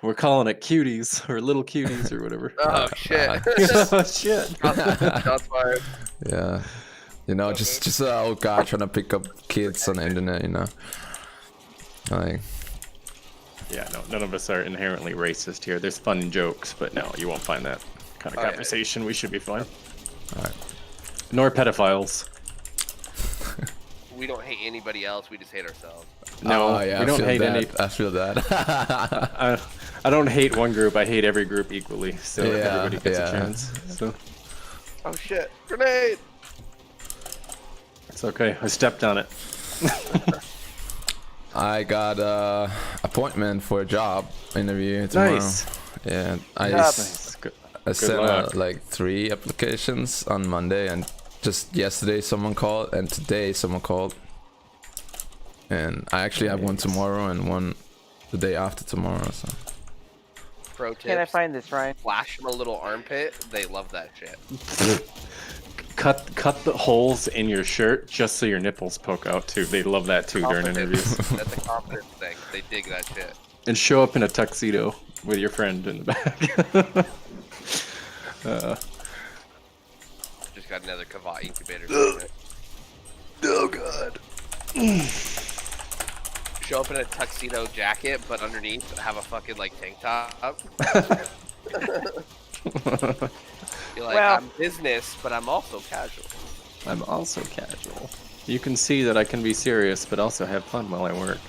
We're calling it cuties or little cuties or whatever. Oh shit. Oh shit. Shots fired. Yeah. You know, just an old guy trying to pick up kids on the internet, you know. Like, Yeah, no, none of us are inherently racist here. There's fun jokes, but no, you won't find that kind of Oh, yeah. conversation. We should be fine. alright. Nor pedophiles. We don't hate anybody else. We just hate ourselves. No, Oh, yeah, we don't hate any. I feel that. I don't hate one group. I hate every group equally. So Yeah, everybody gets yeah. a chance. So Oh shit! Grenade! it's okay. I stepped on it. I got a appointment for a job interview tomorrow. Nice. Yeah, I Nice. Good. I sent luck. like 3 applications on Monday, and just yesterday someone called, and today someone called. And I actually have one Nice. tomorrow and one the day after tomorrow. So Pro tips. Can I find this, Ryan? Flash them a little armpit. They love that shit. Cut the holes in your shirt just so your nipples poke out too. They love that too during interviews. That's a confidence thing. They dig that shit. And show up in a tuxedo with your friend in the back. Just got another Kavat incubator. Oh god. Show up in a tuxedo jacket, but underneath have a fucking like tank top. You're like, Well- I'm business, but I'm also casual. I'm also casual. You can see that I can be serious, but also have fun while I work.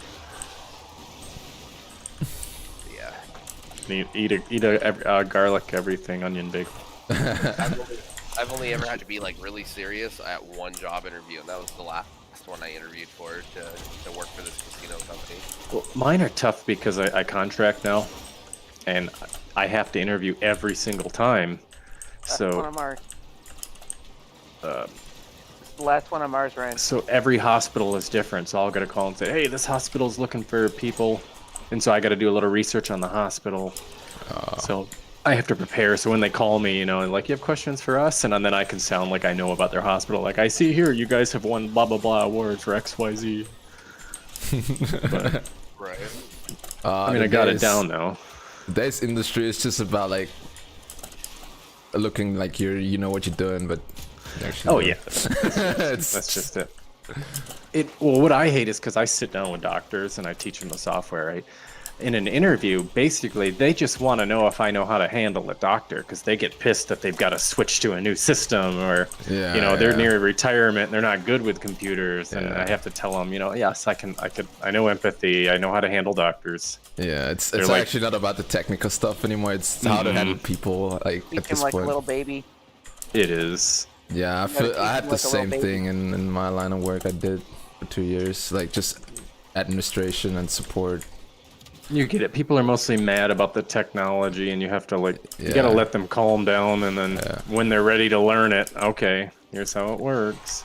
Yeah. Eat a garlic everything onion bagel. I've only ever had to be like really serious at one job interview, and that was the last one I interviewed for to work for this casino company. Well, mine are tough because I contract now, and I have to interview every single time. Last one So, on Mars. uh, The last one on Mars, Ryan. so every hospital is different. So I'll get a call and say, "Hey, this hospital's looking for people," and so I got to do a little research on the hospital. So I have to prepare. So when they call me, you know, and like, "You have questions for us," and then I can sound like I know about their hospital. Like, I see here, you guys have won blah blah blah awards for X Y Z. But, Right. I mean, I got it down now. This industry is just about like looking like you know what you're doing, but you actually Oh don't. yeah. It's That's just it. Well, what I hate is because I sit down with doctors and I teach them the software, right? In an interview, basically, they just want to know if I know how to handle a doctor because they get pissed that they've got to switch to a new system or, Yeah, you know, they're yeah. near retirement and they're not good with computers. And Yeah. I have to tell them, you know, yes, I know empathy. I know how to handle doctors. Yeah, it's They're like- actually not about the technical stuff anymore. It's how to handle people like Teach at him this like point. a little baby. It is. Yeah, gotta teach I had him the like a little same baby. thing in my line of work. I did for 2 years, like just administration and support. You get it. People are mostly mad about the technology, and you have to you gotta Yeah. let them calm down, and then when they're ready to learn it, okay, here's how it works.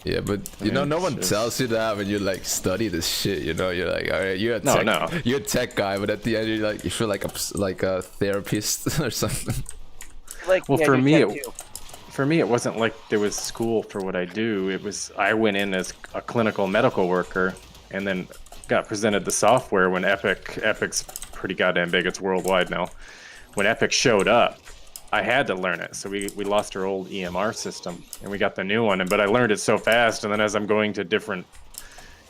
Yeah, but you know, no It's one just- tells you that when you like study this shit. You know, you're like, all right, you're a No, tech, no. you're a tech guy, but at the end, you're like, you feel like a therapist or something. Like, Well, yeah, for do me, that it- too. For me, it wasn't like there was school for what I do. It was I went in as a clinical medical worker, and then got presented the software when Epic's pretty goddamn big. It's worldwide now. When Epic showed up, I had to learn it. So we lost our old EMR system, and we got the new one. But I learned it so fast, and then as I'm going to different,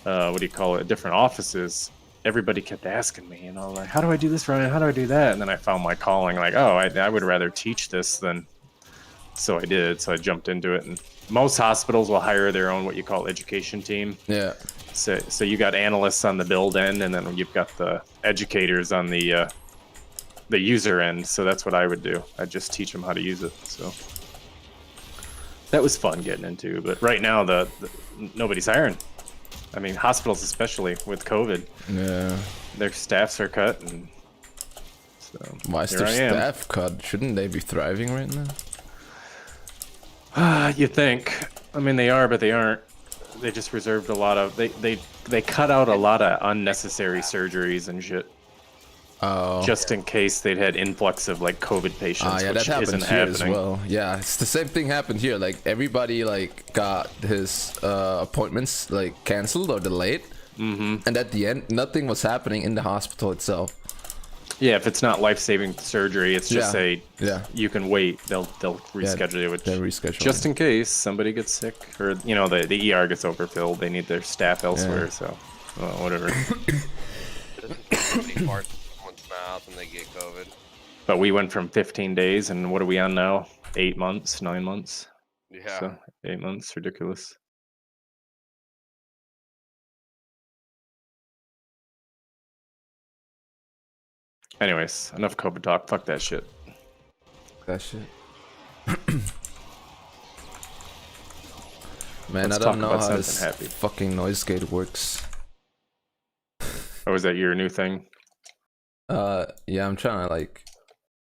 different offices, everybody kept asking me, you know, like, how do I do this, Ryan? How do I do that? And then I found my calling, like, oh, I would rather teach this than. So I did. So I jumped into it, and most hospitals will hire their own what you call education team. Yeah, So you got analysts on the build end, and then you've got the educators on the user end. So that's what I would do. I'd just teach them how to use it. So that was fun getting into. But right now, the nobody's hiring. I mean, hospitals especially with COVID, yeah. their staffs are cut, and so Why is here their I am. staff cut? Shouldn't they be thriving right now? You think? I mean, they are, but they aren't. They just reserved a lot of. They cut out a lot of unnecessary surgeries and shit, Oh, just in case they'd had influx of like COVID patients, yeah, which that isn't happened here as happening. well. Yeah, it's the same thing happened here. Like everybody like got his appointments like canceled or delayed, and at the end, nothing was happening in the hospital itself. Yeah, if it's not life-saving surgery, it's just Yeah. say Yeah, you can wait. They'll reschedule it, which they reschedule. just in case somebody gets sick or the ER gets overfilled, they need their staff elsewhere. Yeah. So, well, whatever. Just in case somebody farts in someone's mouth and they get COVID. But we went from 15 days, and what are we on now? 8 months, 9 months. Yeah. So 8 months, ridiculous. Anyways, enough COVID talk. Fuck that shit. That shit. Man, Let's I talk don't know about how something this happy. fucking noise gate works. Oh, is that your new thing? Yeah, I'm trying to like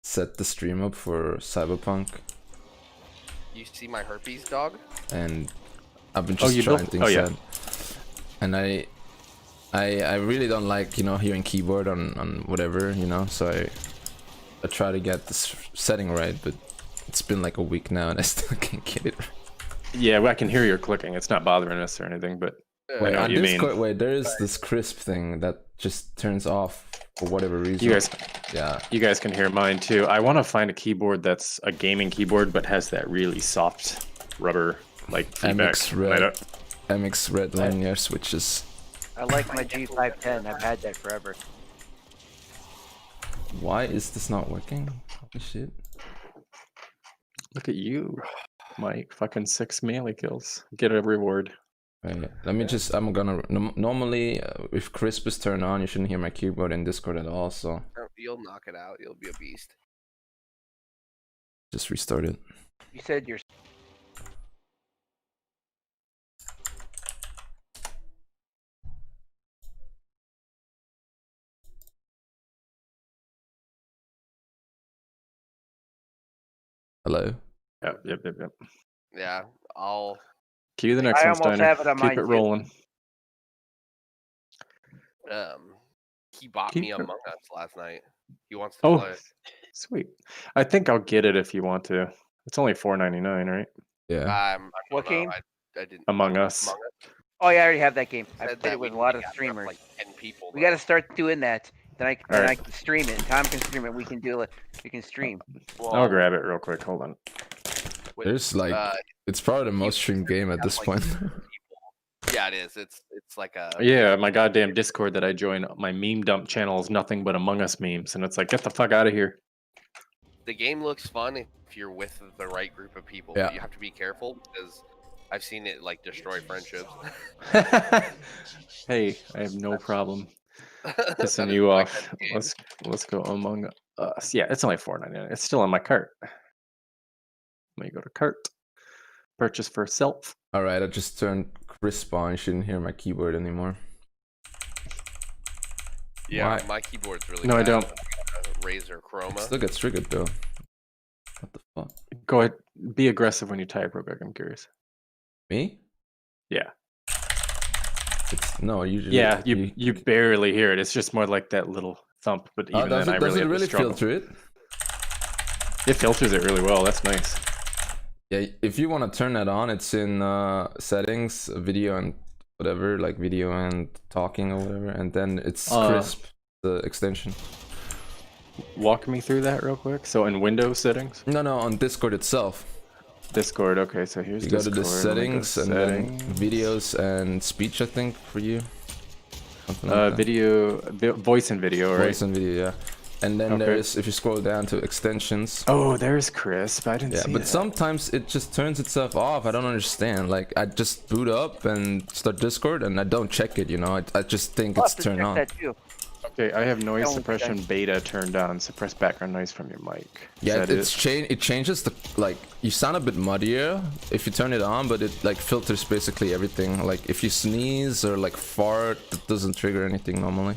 set the stream up for Cyberpunk, You see my herpes dog? and I've been Oh, just you trying built- things oh, yeah. out. And I really don't like, hearing keyboard on whatever, so I try to get this setting right, but it's been like a week now and I still can't get it right. Yeah, well, I can hear your clicking. It's not bothering us or anything, but Yeah. I know on what you mean. Discord, wait, there is this crisp thing that just turns off for whatever reason. you guys can hear mine too. I want to find a keyboard that's a gaming keyboard but has that really soft rubber like feedback. MX And I Red, don't- MX Red linear switches. I like my G510. I've had that forever. Why is this not working? Holy shit. Look at you, Mike. Fucking 6 melee kills. Get a reward. Right, let me just, I'm gonna, normally if crisp is turned on, you shouldn't hear my keyboard in Discord at all, so Oh, you'll knock it out. You'll be a beast. just restart it. You said you're. Hello? Yep. Yeah, I'll. Cue the next I one, almost Steiner. have it on Keep mine, it too. rolling. He bought Keep me it- Among Us last night. He wants to Oh, play. sweet. I think I'll get it if you want to. It's only $4.99, right? Yeah. I What don't know, game? I didn't. Among Us. Among Us Oh yeah, I already have that game. I said played that it with we a lot of got enough, streamers. Like 10 people. We though. got to start doing that. Then I Alright. can stream it. Tom can stream it. We can do it. We can stream. Well, I'll grab it real quick. Hold on. with, There's like, it's probably the most streamed game at got, this like, point. Yeah, it is. It's like a. Yeah, my goddamn Discord that I joined, my meme dump channel is nothing but Among Us memes, and it's like, get the fuck out of here. The game looks fun if you're with the right group of people. Yeah. But you have to be careful because I've seen it like destroy friendships. Hey, I have no problem That pissing is you like off. that game. Let's go Among Us. Yeah, it's only $4.99. It's still on my cart. Let me go to cart. Purchase for self. Alright, I just turned crisp on. You shouldn't hear my keyboard anymore. Yeah, Why? my keyboard's really. No, I bad. don't. Razer Chroma. Still gets triggered though. What the fuck? Go ahead. Be aggressive when you type, real quick. I'm curious. Me? Yeah. It's, no, usually. Yeah, you barely hear it. It's just more like that little thump. But even does then, I it, does really it have to really struggle. filter it? It filters it really well. That's nice. Yeah, if you want to turn that on, it's in settings, video and whatever, like video and talking or whatever, and then it's crisp, the extension. Walk me through that real quick. So in Windows settings, No, on Discord itself. Discord. Okay, so here's You go Discord. to the Let me go settings and then videos and speech, I think, for you. Something like that. video, voice and video, right? Voice and video, yeah. And then Okay. there's, if you scroll down to extensions. Oh, there's crisp. I didn't Yeah, see but that. sometimes it just turns itself off. I don't understand. Like, I just boot up and start Discord and I don't check it, I just think I'll it's have to turned check on. that too. Okay, I have noise Don't suppression check. beta turned on. Suppress background noise from your mic. Is Yeah, that it changes the, like, you sound a bit muddier if you turn it on, but it like filters basically everything. Like if you sneeze or like fart, it doesn't trigger anything normally.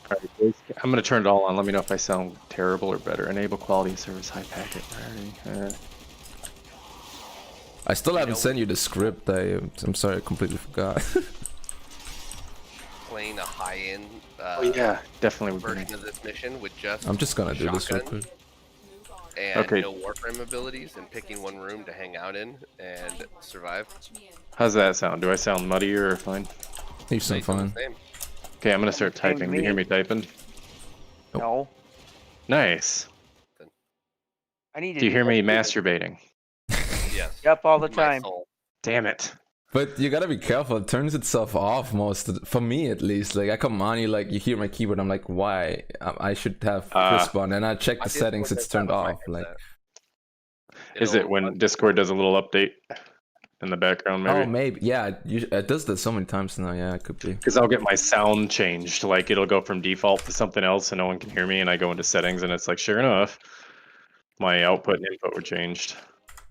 Alright, voice- I'm gonna turn it all on. Let me know if I sound terrible or better. Enable quality of service, high packet. Priority. I still haven't sent you the script. I'm sorry, I completely forgot. Playing a high-end Oh yeah, definitely would be version nice. of this mission with just. I'm just gonna do this real shotgun quick. And Okay. no Warframe abilities, and picking one room to hang out in and survive. How's that sound? Do I sound muddier or fine? You sound They sound fine. the same. Okay, I'm gonna start Same to typing. Do you me. hear me typing? Nope. No. Nice. I need to Do you hear that me too. masturbating? Yes. Yep, all the My time. soul. Damn it. But you gotta be careful. It turns itself off for me at least. Like I come on, you hear my keyboard. I'm like, why? I should have crisp on, and I check My the settings. Discord It's does that turned with my off. Like, headset. Is it It'll- when Discord does a little update in the background, maybe? oh, maybe. Yeah, it does that so many times now. Yeah, it could be. Because I'll get my sound changed. Like it'll go from default to something else, and no one can hear me. And I go into settings, and it's like, sure enough, my output and input were changed.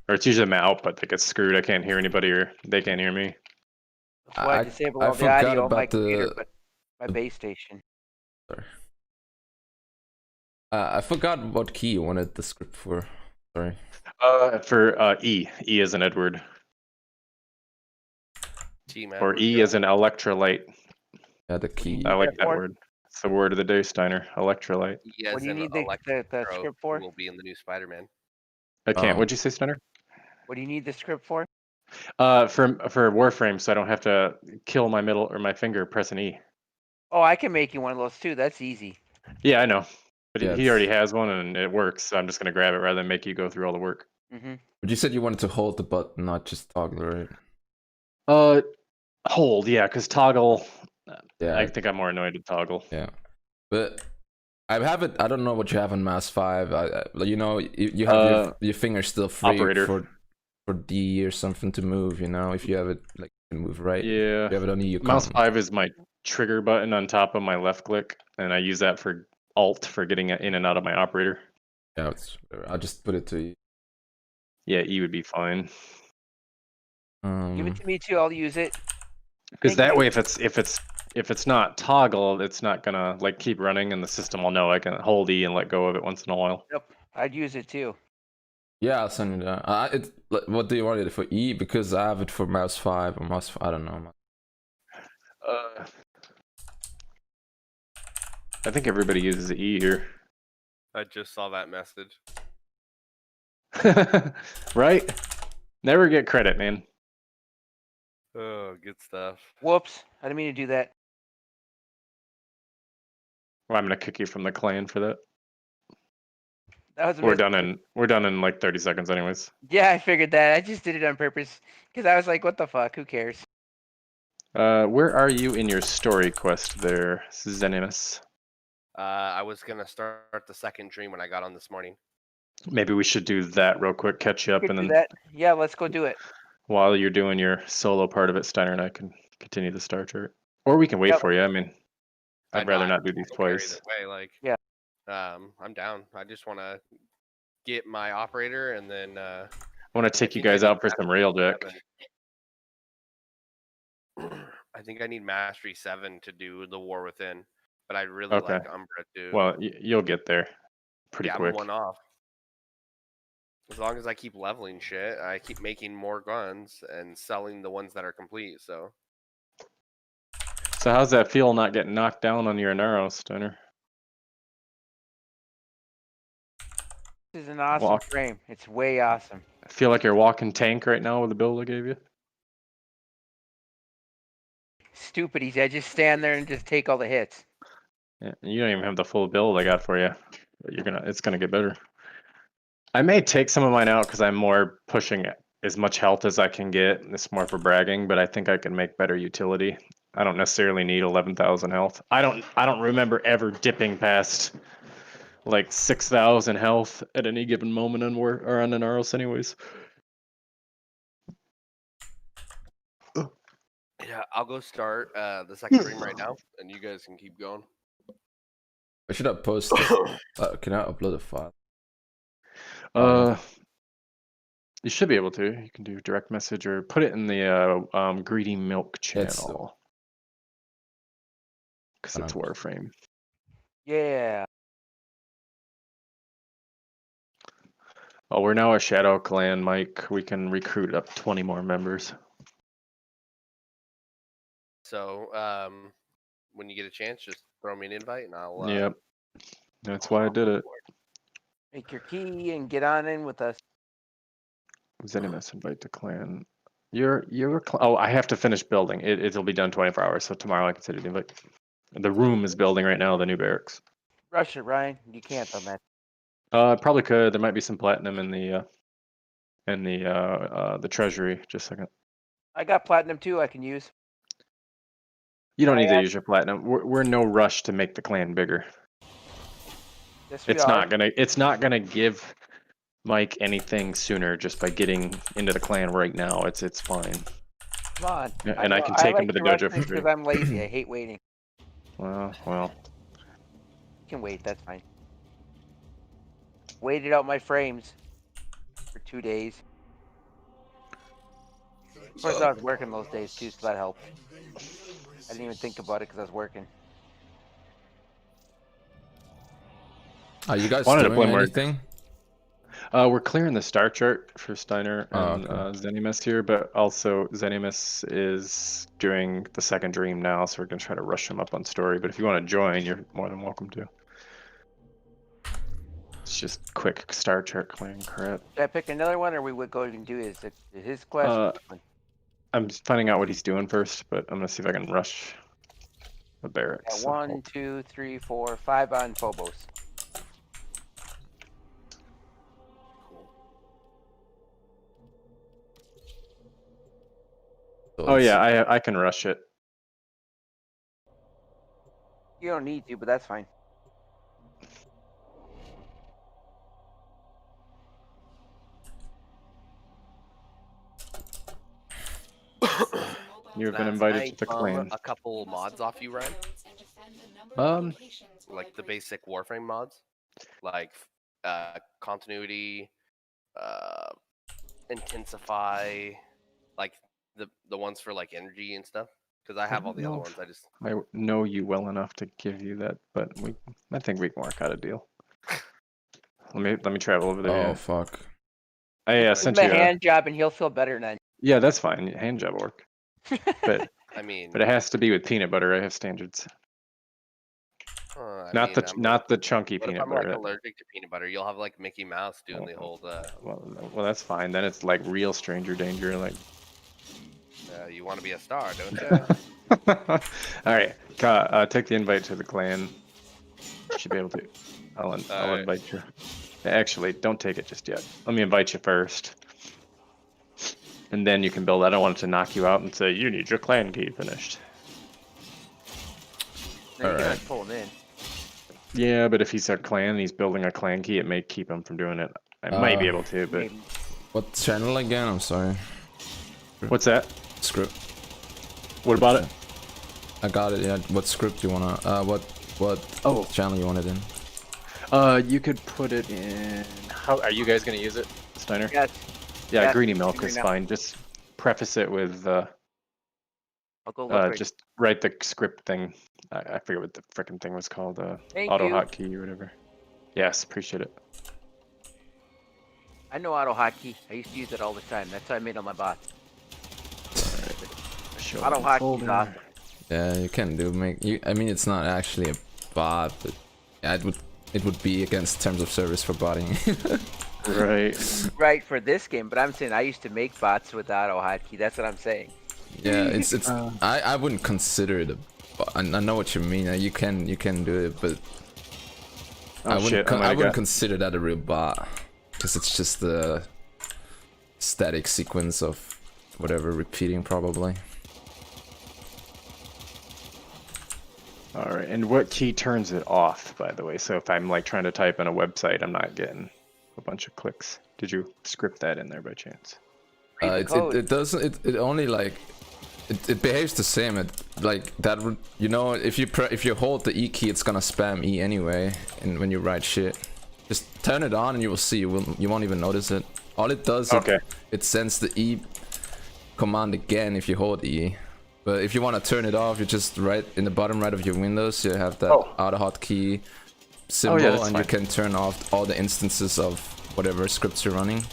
Or it's usually my output that gets screwed. I can't hear anybody, or they can't hear me. That's why I I- disable I all the forgot audio on my about the- computer, but my base station. Sorry. I forgot what key you wanted the script for. Sorry. For E as an Edward, Team or Edward, E yeah. as an electrolyte. Yeah, the key. I like that that for? word. It's the word of the day, Steiner. Electrolyte. He has What do you an need the electro script for? who will be in the new Spider-Man. I can't. Oh. What'd you say, Steiner? What do you need the script for? For Warframe, so I don't have to kill my middle or my finger pressing E. Oh, I can make you one of those too. That's easy. Yeah, I know. But Yeah, he already has one and it works, so I'm just gonna grab it rather than make you go through all the work. Mm-hmm. But you said you wanted to hold the button, not just toggle, right? Hold, yeah, because toggle. Yeah. I think I'm more annoyed with toggle. Yeah, but I have it. I don't know what you have on Mass 5. You know, you have your finger still free operator. for D or something to move. You know, if you have it like you can move right. Yeah. If you have it on E, you Mouse can't. 5 is my trigger button on top of my left click, and I use that for Alt for getting it in and out of my operator. Yeah, I'll just put it to you. Yeah, E would be fine. Give it to me too. I'll use it. Because Thank that you. way, if it's not toggle, it's not gonna like keep running, and the system will know I can hold E and let go of it once in a while. Yep. I'd use it too. Yeah, I'll send you that. What do you want it for E? Because I have it for Mouse 5 or Mouse. I don't know. I think everybody uses E here, I just saw that message. right? Never get credit, man. Oh, good stuff. Whoops. I didn't mean to do that. Well, I'm gonna kick you from the clan for that. That was a We're mis- done in like 30 seconds, anyways. Yeah, I figured that. I just did it on purpose because I was like, "What the fuck? Who cares?" Where are you in your story quest there, Zenimus? I was gonna start the second dream when I got on this morning. Maybe we should do that real quick, catch you up, Could and do then that. Yeah, let's go do it. while you're doing your solo part of it, Steiner and I can continue the star chart. Or we can wait Yep. for you. I mean, I'd I know, rather I not do these don't care twice. either way, like, Yeah. I'm down. I just want to get my operator and then. I want to take you think I guys need out for some Railjack. I think I need Mastery 7 to do the War Within, but I really Okay. like Umbra too. Well, you'll get there pretty yeah, quick. I'm one off. As long as I keep leveling shit, I keep making more guns and selling the ones that are complete. So So how's that feel not getting knocked down on your Inaro, Steiner? This is an awesome Walk. frame. It's way awesome. I feel like you're a walking tank right now with the build I gave you. Stupid. I just stand there and just take all the hits. Yeah, you don't even have the full build I got for you. But it's gonna get better. I may take some of mine out because I'm more pushing as much health as I can get. It's more for bragging, but I think I can make better utility. I don't necessarily need 11,000 health. I don't remember ever dipping past like 6,000 health at any given moment on on an Aros anyways. yeah, I'll go start the second dream right now, and you guys can keep going. I should have posted. Can I upload a file? You should be able to. You can do direct message or put it in the Greedy Milk It's- channel. Because it's Warframe. Yeah. Oh, we're now a Shadow Clan, Mike. We can recruit up 20 more members. So when you get a chance, just throw me an invite, and I'll. Yep. That's why I did it. Make your key and get on in with us. Zenimus invite to clan. Oh, I have to finish building. It'll be done 24 hours, so tomorrow I can send you the invite. The room is building right now, the new barracks. Rush it, Ryan. You can't though, man. Probably could. There might be some platinum in the treasury. Just a second. I got platinum too. I can use. You don't I need to asked- use your platinum. We're in no rush to make the clan bigger. Yes, we It's are. not gonna give Mike anything sooner just by getting into the clan right now. It's fine. Come on. Yeah, and I know- can take him to the rush dojo for things free. 'cause I'm lazy. I hate waiting. Well. You can wait. That's fine. Waited out my frames for 2 days. Of course, I was working those days too, so that helped. I didn't even think about it because I was working. Are you guys Wanted to doing play more. anything? We're clearing the star chart for Steiner Oh, and okay. Zenimus here, but also Zenimus is doing the second dream now, so we're gonna try to rush him up on story. But if you want to join, you're more than welcome to. It's just quick star chart clearing crap. Should I pick another one, or we would go and do his quest? Uh, Which one? I'm just finding out what he's doing first, but I'm gonna see if I can rush the Yeah, barracks. so 1, 2, 3, 4, 5 on Phobos. So Oh it's- yeah, I can rush it. You don't need to, but that's fine. You have been Can invited I to the bum clan. a couple mods off you, Ryan? Like the basic Warframe mods, like continuity, intensify, like the ones for like energy and stuff. Because I have all the other No. ones. I just I know you well enough to give you that, but I think we can work out a deal. Let me travel over there. Oh yeah. fuck. I Give sent him you. a hand job, and he'll feel better then. Yeah, that's fine. Hand job will work, but I mean, it has to be with peanut butter. I have standards. I Not mean, not the chunky what if peanut I'm like butter. allergic to peanut butter? You'll have like Mickey Mouse doing the whole. Well, that's fine. Then it's like real stranger danger. Like, You want to be a star, don't you? all right, take the invite to the clan. You should be able to. I'll Alright. invite you. Actually, don't take it just yet. Let me invite you first, and then you can build. I don't want it to knock you out and say you need your clan key finished. No, you can Alright. just pull him in. Yeah, but if he's a clan and he's building a clan key, it may keep him from doing it. I might be able to, but Maybe. What channel again? I'm sorry. what's that? Script. What about it? I got it. Yeah. What script you wanna? What Oh. channel you want it in? You could put it in. How are you guys gonna use it, Steiner? Yes, Yeah, yeah, greeny milk Greeny is Milk. fine. Just preface it with I'll go look right. just write the script thing. I forget what the frickin' thing was called. Thank Auto you. hotkey or whatever. Yes, appreciate it. I know auto hotkey. I used to use it all the time. That's how I made all my bots. Show Auto in hotkey's folder. awesome. Yeah, you can do I mean, it's not actually a bot, but yeah, it would be against terms of service for botting. Right. Right for this game, but I'm saying I used to make bots with auto hotkey. That's what I'm saying. Yeah, it's I wouldn't consider it a bot. I know what you mean. You can do it, but Oh, I wouldn't shit, I might I have wouldn't got- consider that a real bot because it's just a static sequence of whatever repeating probably. All right, and what key turns it off, by the way? So if I'm like trying to type in a website, I'm not getting a bunch of clicks. Did you script that in there by chance? Read the code. It doesn't. It only like it behaves the same. It like that. You know, if you hold the E key, it's gonna spam E anyway. And when you write shit, just turn it on and you will see. You won't even notice it. All it does, Okay. it sends the E command again if you hold E. But if you want to turn it off, you just right in the bottom right of your Windows, you have that Oh. auto hotkey symbol, that's and fine. you can turn off all the instances of whatever scripts you're running.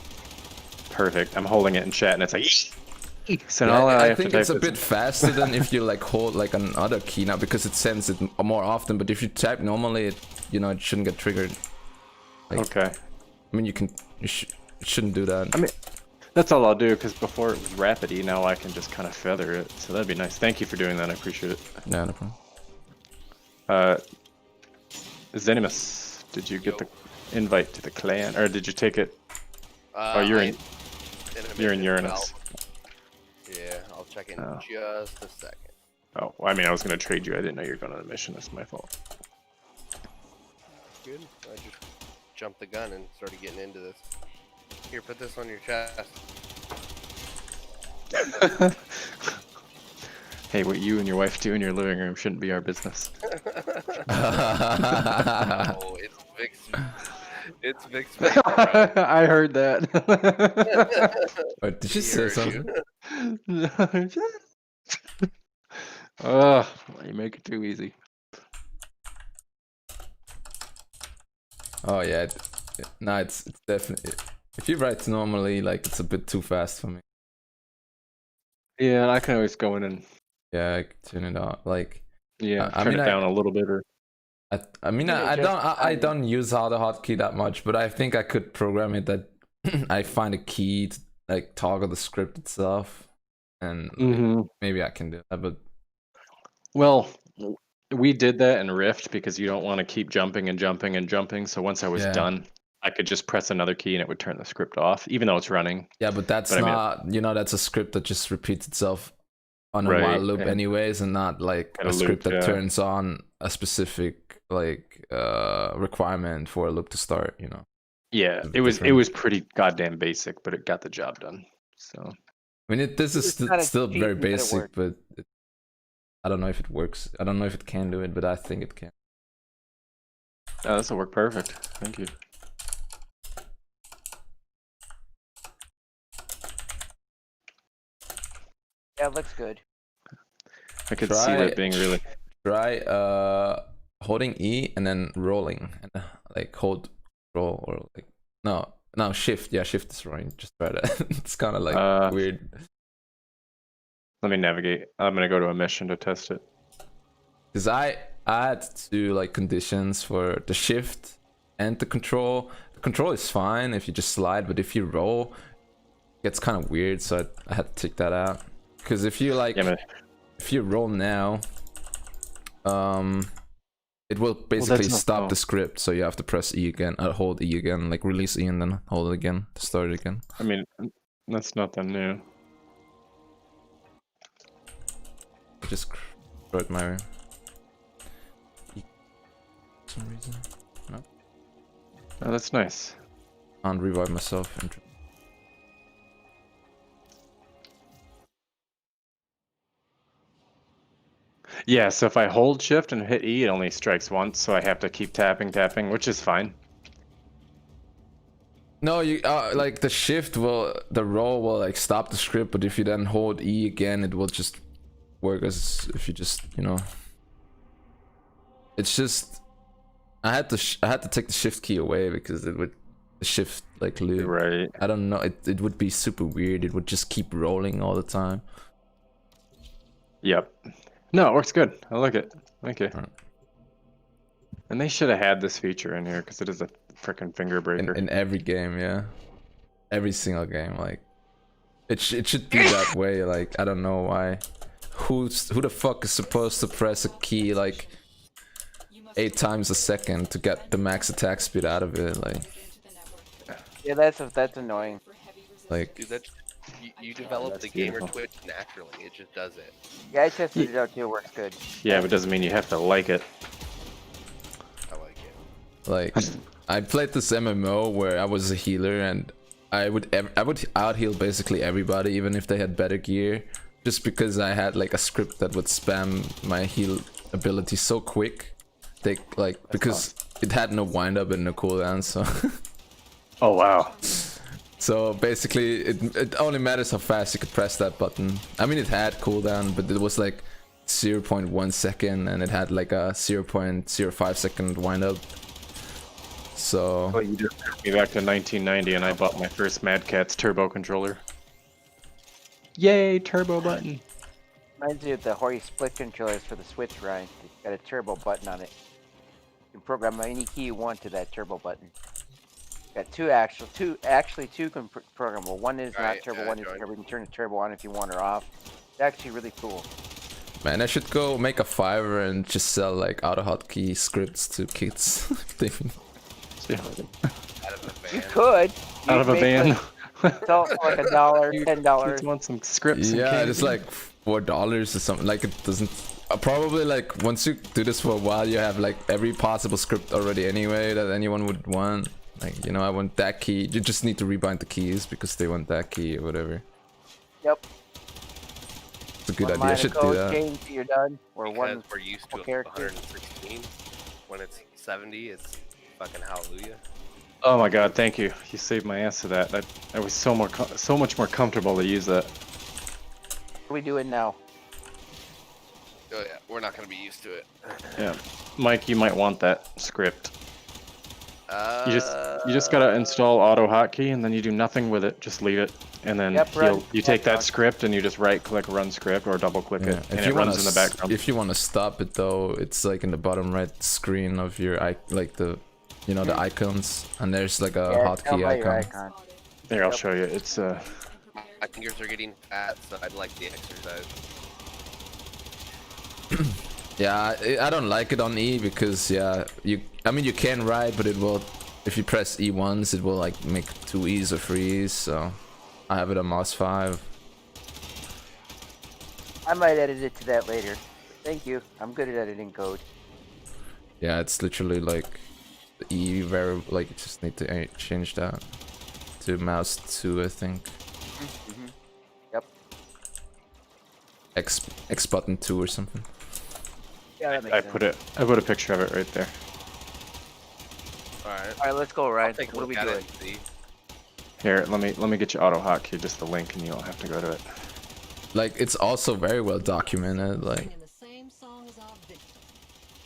Perfect. I'm holding it in chat, and it's like. So Yeah, now I I have to think type it's a this- bit faster than if you like hold like another key now because it sends it more often. But if you type normally, it it shouldn't get triggered. Okay. I mean, it shouldn't do that. I mean, that's all I'll do because before it was rapidy. Now I can just kind of feather it. So that'd be nice. Thank you for doing that. I appreciate it. Yeah, no problem. Zenimus, did you get the invite to the clan, or did you take it? Oh, you're in Uranus. Yeah, I'll check in Oh. just a second. Oh, I mean, I was gonna trade you. I didn't know you were going on a mission. That's my fault. Good. I just jumped the gun and started getting into this. Here, put this on your chest. Hey, what you and your wife do in your living room shouldn't be our business. Oh, it's Vic's. It's Vic's. Alright. I heard that. Wait, did you say something? Oh, you make it too easy. Oh yeah, no, it's definitely. If you write normally, like it's a bit too fast for me. Yeah, I can always go in and Yeah, I can turn it off. Like, yeah, I turn mean, it down a little bit or. I mean, Yeah, I just- I don't use auto hotkey that much, but I think I could program it that I find a key to like toggle the script itself, and Mm-hmm. maybe I can do that. But Well, we did that in Rift because you don't want to keep jumping and jumping and jumping. So once I was Yeah. done, I could just press another key and it would turn the script off, even though it's running. yeah, but that's But I mean- not, you know, that's a script that just repeats itself on a Right, while loop and- anyways, and not like And a a script loop, that yeah. turns on a specific like requirement for a loop to start, you know. Yeah, It's it was different. pretty goddamn basic, but it got the job done. So I mean, this is It's kinda still cheap, very but it basic, works. but I don't know if it works. I don't know if it can do it, but I think it can. oh, this will work perfect. Thank you. Yeah, it looks good. I could see Try- that being really. Try holding E and then rolling, and like hold roll or like no shift. Yeah, shift is right. Just try that. It's kind of like weird. Let me navigate. I'm gonna go to a mission to test it. Because I add two like conditions for the shift and the control. The control is fine if you just slide, but if you roll, it gets kind of weird. So I had to take that out. Because if you like, Yeah, man. if you roll now, it will basically not- stop oh. the script. So you have to press E again, hold E again, like release E and then hold it again to start it again. I mean, that's nothing new. I just destroyed my. For some reason, Oh, that's nice. can't revive myself. Yeah, so if I hold shift and hit E, it only strikes once, so I have to keep tapping, which is fine. No, you like the shift will, the roll will like stop the script, but if you then hold E again, it will just work as if you just, you know. It's just I had to take the shift key away because it would the shift like loop. Right. I don't know. It would be super weird. It would just keep rolling all the time. Yep. No, it works good. I like it. Thank you. Alright. And they should have had this feature in here because it is a freaking finger breaker. In every game, yeah, every single game, like it should be that way. Like I don't know why. Who the fuck is supposed to press a key like 8 times a second to get the max attack speed out of it? Yeah, that's annoying. Like Dude, that's you develop that's the gamer beautiful. twitch naturally. It just does it. Yeah, I tested it out too. It works good. Yeah, but it doesn't mean you have to like it. I like it. Like I played this MMO where I was a healer and I would out heal basically everybody, even if they had better gear, just because I had like a script that would spam my heal ability so quick. They like because it had no wind up and no cooldown, so Oh, wow. so basically it only matters how fast you could press that button. I mean, it had cooldown, but it was like 0.1 second and it had like a 0.05 second wind up. So Well, you just took me back to 1990 and I bought my first Mad Catz turbo controller. Yay, turbo button. Reminds me of the Hori split controllers for the Switch, Ryan. It's got a turbo button on it. You can program any key you want to that turbo button. Got two can programmable. One is Alright, not turbo, yeah, one is join. turbo. You can turn the turbo on if you want or off. It's actually really cool. Man, I should go make a Fiverr and just sell like AutoHotkey scripts to kids. Yeah. Out of a You van. could. Out of a van. Sell for like $1, $10. Kids want some scripts. and Yeah, candy. it's like $4 or something. Like it doesn't. Probably like once you do this for a while, you have like every possible script already anyway that anyone would want. Like, you know, I want that key. You just need to rebind the keys because they want that key or whatever. Yep. It's a good One idea. I line should of do code that. change, you're done. Or Because one. we're used to character. 116. When it's 70, it's fucking hallelujah. Oh my god, thank you. You saved my ass to that. That was so much more comfortable to use that. What are we doing now? Oh yeah, we're not gonna be used to it. Yeah. Mike, you might want that script. Uh, You just gotta install AutoHotkey and then you do nothing with it. Just leave it. And then Yep, run. you take that Yep. script and you just right click run script or double click Yeah. it and it runs in the background. If you want to stop it though, it's like in the bottom right screen of your like the, you know, the icons, and there's like a Yeah, hotkey down by your icon. There, I'll Yep. show you. It's my fingers are getting fat, so I'd like the exercise. Yeah, I don't like it on E because I mean you can write, but it will, if you press E once, it will like make 2 E's or 3 E's. So I have it on mouse 5. I might edit it to that later. Thank you. I'm good at editing code. Yeah, it's literally like the E variable. Like you just need to change that to mouse 2, I think. Yep. X button 2 or something. Yeah, that makes I sense. put a picture of it right there. Alright. All right, let's go, Ryan. Take a What are look we at doing? it and see. Here, let me get you AutoHotkey, just the link, and you don't have to go to it. Like it's also very well documented. Like, Singing the same song as our victim.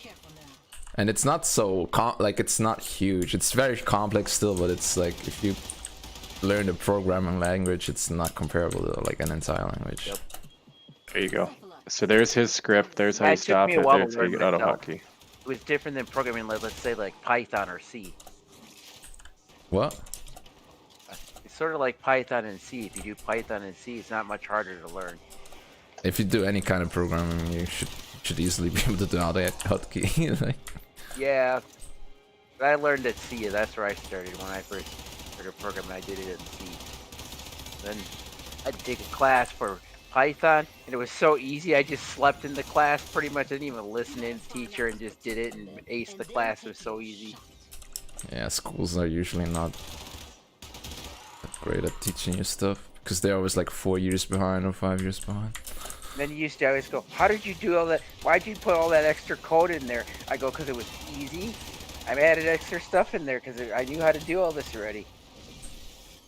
Careful now. and it's not so like it's not huge. It's very complex still, but it's like if you learn the programming language, it's not comparable to like an entire language. Yep. There you go. So there's his script. There's how Yeah, you it took stop me a it. while to There's how you learn get myself. AutoHotkey. It was different than programming, like, let's say, like Python or C. What? It's sort of like Python and C. If you do Python and C, it's not much harder to learn. If you do any kind of programming, you should easily be able to do AutoHotkey. Like, Yeah. But I learned at C. That's where I started when I first started programming. I did it at C. Then I had to take a class for Python, and it was so easy. I just slept in the class pretty much. I didn't even listen in to the teacher and just did it and aced the class. It was so easy. yeah, schools are usually not that great at teaching you stuff because they're always like 4 years behind or 5 years behind. And then you used to always go, how did you do all that? Why'd you put all that extra code in there? I go, because it was easy. I added extra stuff in there because I knew how to do all this already.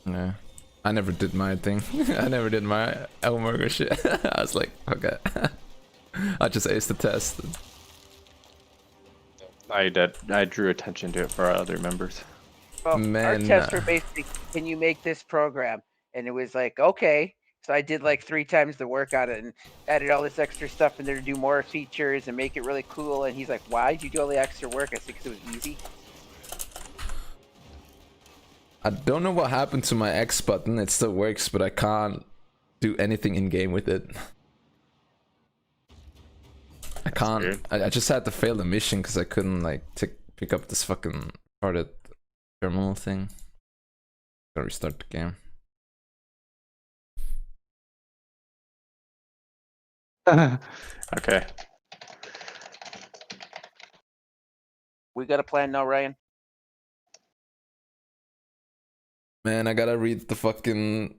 Yeah. I never did my thing. I never did my homework or shit. I was like, okay. I just aced the test. I drew attention to it for our other members. Well, Man, our tests were basically, can you make this program? And it was like, okay. So I did like 3 times the work on it and added all this extra stuff in there to do more features and make it really cool. And he's like, why did you do all the extra work? I said, because it was easy. I don't know what happened to my X button. It still works, but I can't do anything in game with it. I can't. weird. I just had to fail the mission because I couldn't like pick up this fucking retarded terminal thing. Gotta restart the game. Okay. We got a plan now, Ryan? Man, I gotta read the fucking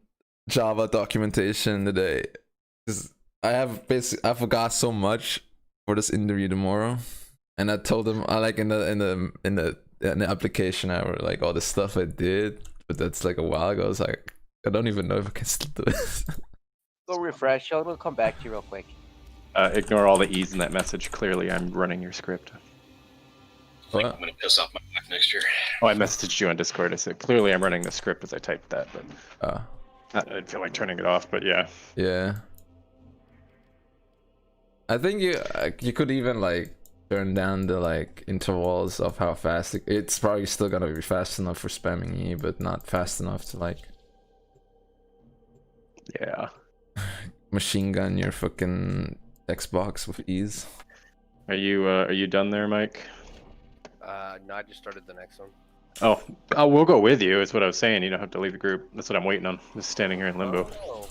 Java documentation today. 'Cause I forgot so much for this interview tomorrow, and I told them I like in the application I wrote like all the stuff I did, but that's like a while ago. I was like, I don't even know if I can still do it. Go refresh. We'll come back to you real quick. Ignore all the E's in that message. Clearly, I'm running your script. What? I'm gonna piss off my wife next year. Oh, I messaged you on Discord. I said, clearly I'm running the script as I typed that, but I didn't feel like turning it off, but yeah. Yeah. I think you could even like turn down the like intervals of how fast it's probably still gonna be fast enough for spamming E, but not fast enough to like Yeah. machine gun your fucking Xbox with ease. Are you done there, Mike? No, I just started the next one. Oh, we'll go with you. Is what I was saying. You don't have to leave the group. That's what I'm waiting on. Just standing here in limbo. Oh.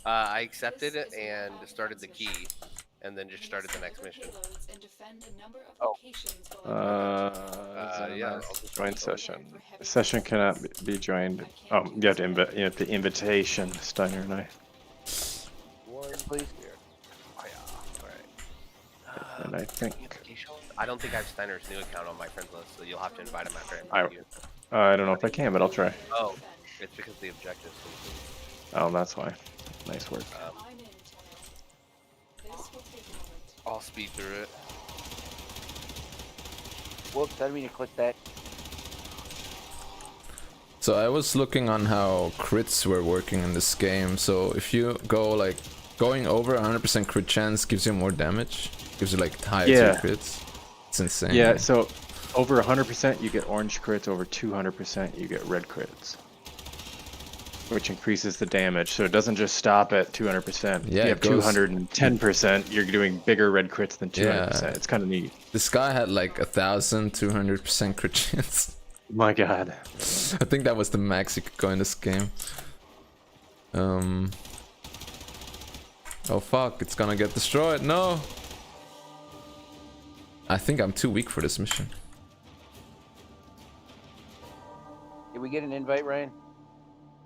I accepted it and started the key, and then just started the next mission. Oh. Yeah. I'll just Join go. session. Session cannot be joined. Oh, you have the invitation, Steiner and I. Warren, please. Oh, yeah. All right. And I think I don't think I have Steiner's new account on my friends list, so you'll have to invite him after I invite you. I don't know if I can, but I'll try. Oh, it's because of the objectives. Oh, that's why. Nice work. I'll speed through it. Whoops, I didn't mean to click that. So I was looking on how crits were working in this game. So if you go like going over 100% crit chance gives you more damage, gives you like higher Yeah. tier crits. It's insane. Yeah, so over 100% you get orange crits, over 200% you get red crits. Which increases the damage, so it doesn't just stop at 200%. Yeah, If you it have goes- 210%, you're doing bigger red crits than 200%. Yeah. It's kind of neat. This guy had like 1,200% crit chance. My god. I think that was the max you could go in this game. Oh fuck, it's gonna get destroyed. No! I think I'm too weak for this mission. Did we get an invite, Ryan?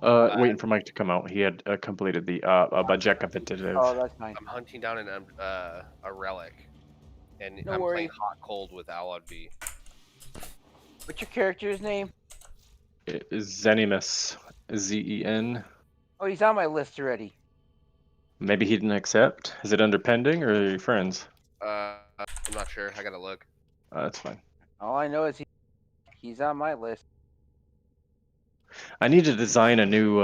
Waiting for Mike to come out. He had completed the budget competitive. Oh, that's fine. I'm hunting down a relic, and No I'm worries. playing hot cold with Alod V. What's your character's name? It is Zenimus. Zen. Oh, he's on my list already. Maybe he didn't accept. Is it under pending or are you friends? I'm not sure. I gotta look. That's fine. All I know is he's on my list. I need to design a new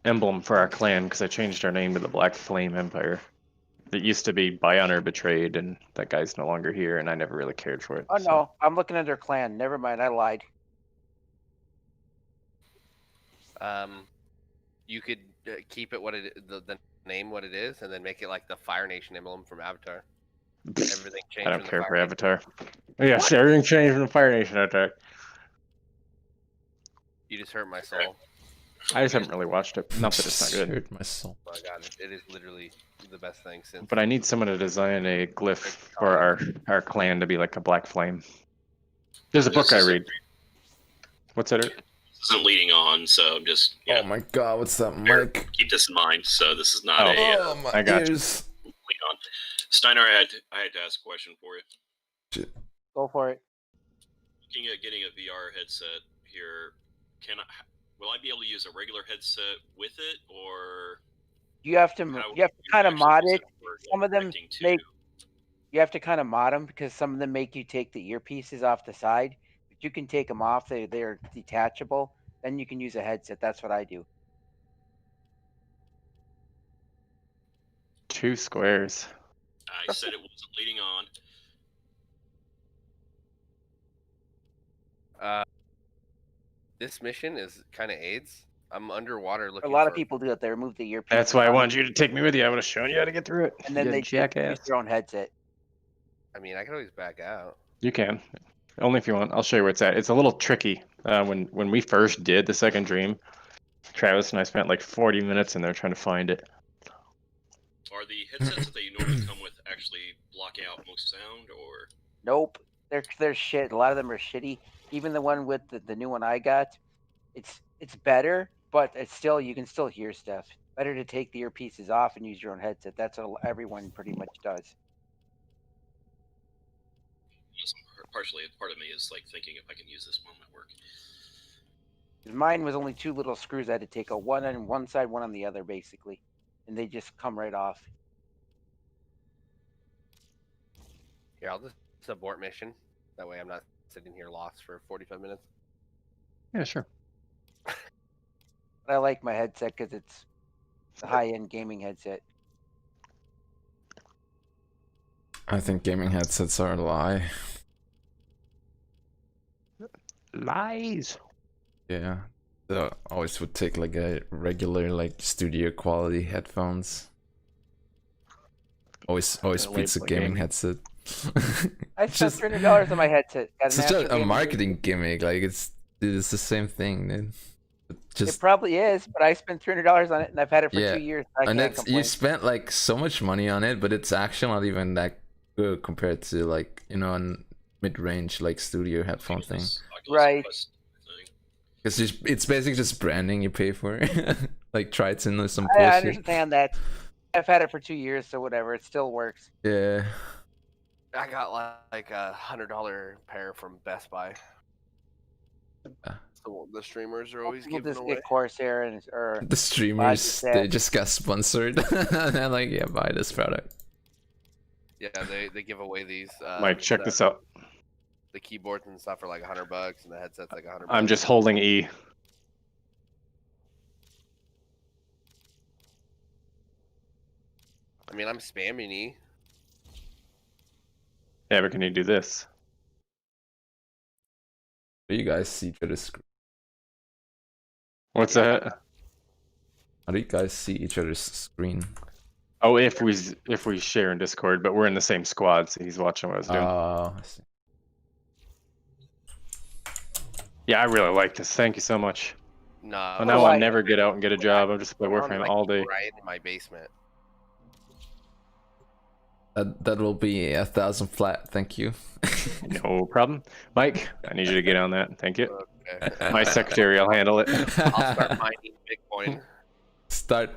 emblem for our clan because I changed our name to the Black Flame Empire. It used to be By Honor Betrayed, and that guy's no longer here, and I never really cared for it. Oh so- no, I'm looking under clan. Never mind, I lied. You could keep it the name what it is, and then make it like the Fire Nation emblem from Avatar. Everything changed. I don't from the care Fire for Nation. Avatar. Yes, everything changed from the Fire Nation Avatar. You just hurt my soul. I just haven't really watched it. Not that it's not good. Hurt my soul. Oh my god, it is literally the best thing since. But I need someone to design a glyph for our clan to be like a black flame. There's a book I read. What's that? Eric? This isn't leading on, so I'm just Oh my god, what's that mic? keep this in mind. So this is not Oh. a Oh my I got you. ears. lead on. Steiner, I had to ask a question for you. Go for it. Looking at getting a VR headset here, will I be able to use a regular headset with it, or You have to how you have to would kind of actually mod use it. for Some of them connecting to- make you have to kind of mod them because some of them make you take the earpieces off the side, but you can take them off. They're detachable. Then you can use a headset. That's what I do. 2 squares. I said it wasn't leading on. This mission is kind of AIDS. I'm underwater A looking. lot of for- people do it. They remove the earpiece. That's why I wanted you to take me with you. I would have shown you how to get through it. And then You they jackass. use their own headset. I mean, I could always back out. You can. Only if you want. I'll show you where it's at. It's a little tricky. When we first did the second dream, Travis and I spent like 40 minutes in there trying to find it. Are the headsets that they normally come with actually blocking out most sound, or Nope, they're shit. A lot of them are shitty. Even the one with the new one I got, it's better, but it's still you can still hear stuff. Better to take the earpieces off and use your own headset. That's what everyone pretty much does. partially part of me is like thinking if I can use this one at work. 'Cause mine was only 2 little screws. I had to take a one on one side, one on the other, basically, and they just come right off. Here, I'll just abort mission. That way, I'm not sitting here lost for 45 minutes. Yeah, sure. But I like my headset because it's a high-end gaming headset. I think gaming headsets are a lie. Lies. Yeah. They always would take like a regular like studio quality headphones. Always Label beats a it gaming gaming. headset. I spent Just- $300 on my headset. Got It's an just actual a gaming marketing gimmick. Like it's the same thing, dude. But It just probably is, but I spent $300 on it and I've had it for Yeah, 2 years. I and can't it's complain. you spent like so much money on it, but it's actually not even that good compared to like a mid-range like studio headphone thing. Right. Quest thing. It's it's basically just branding you pay for. Like Triton or some I bullshit. understand that. I've had it for 2 years, so whatever. It still works. Yeah. I got like a $100 pair from Best Buy. Ah. So the streamers are always People giving just away. get Corsair and or The streamers, that. they just got sponsored. And they're like, yeah, buy this product. Yeah, they give away these. Mike, check this out. The keyboards and stuff are like $100, and the headsets like $100. I'm just holding E. I mean, I'm spamming E. Yeah, but can you do this? Do you guys see each other's screen? What's that? How do you guys see each other's screen? Oh, if we share in Discord, but we're in the same squad, so he's watching what I was doing. Oh, I see. Yeah, I really like this. Thank you so much. Nah. Well, now Why? I'll never get out and get a job. I'm just I'm working like, all day. right in my basement. That will be 1,000 flat. Thank you. No problem. Mike, I need you to get on that. Thank you. Okay. My secretary, I'll handle it. I'll start mining Bitcoin. Start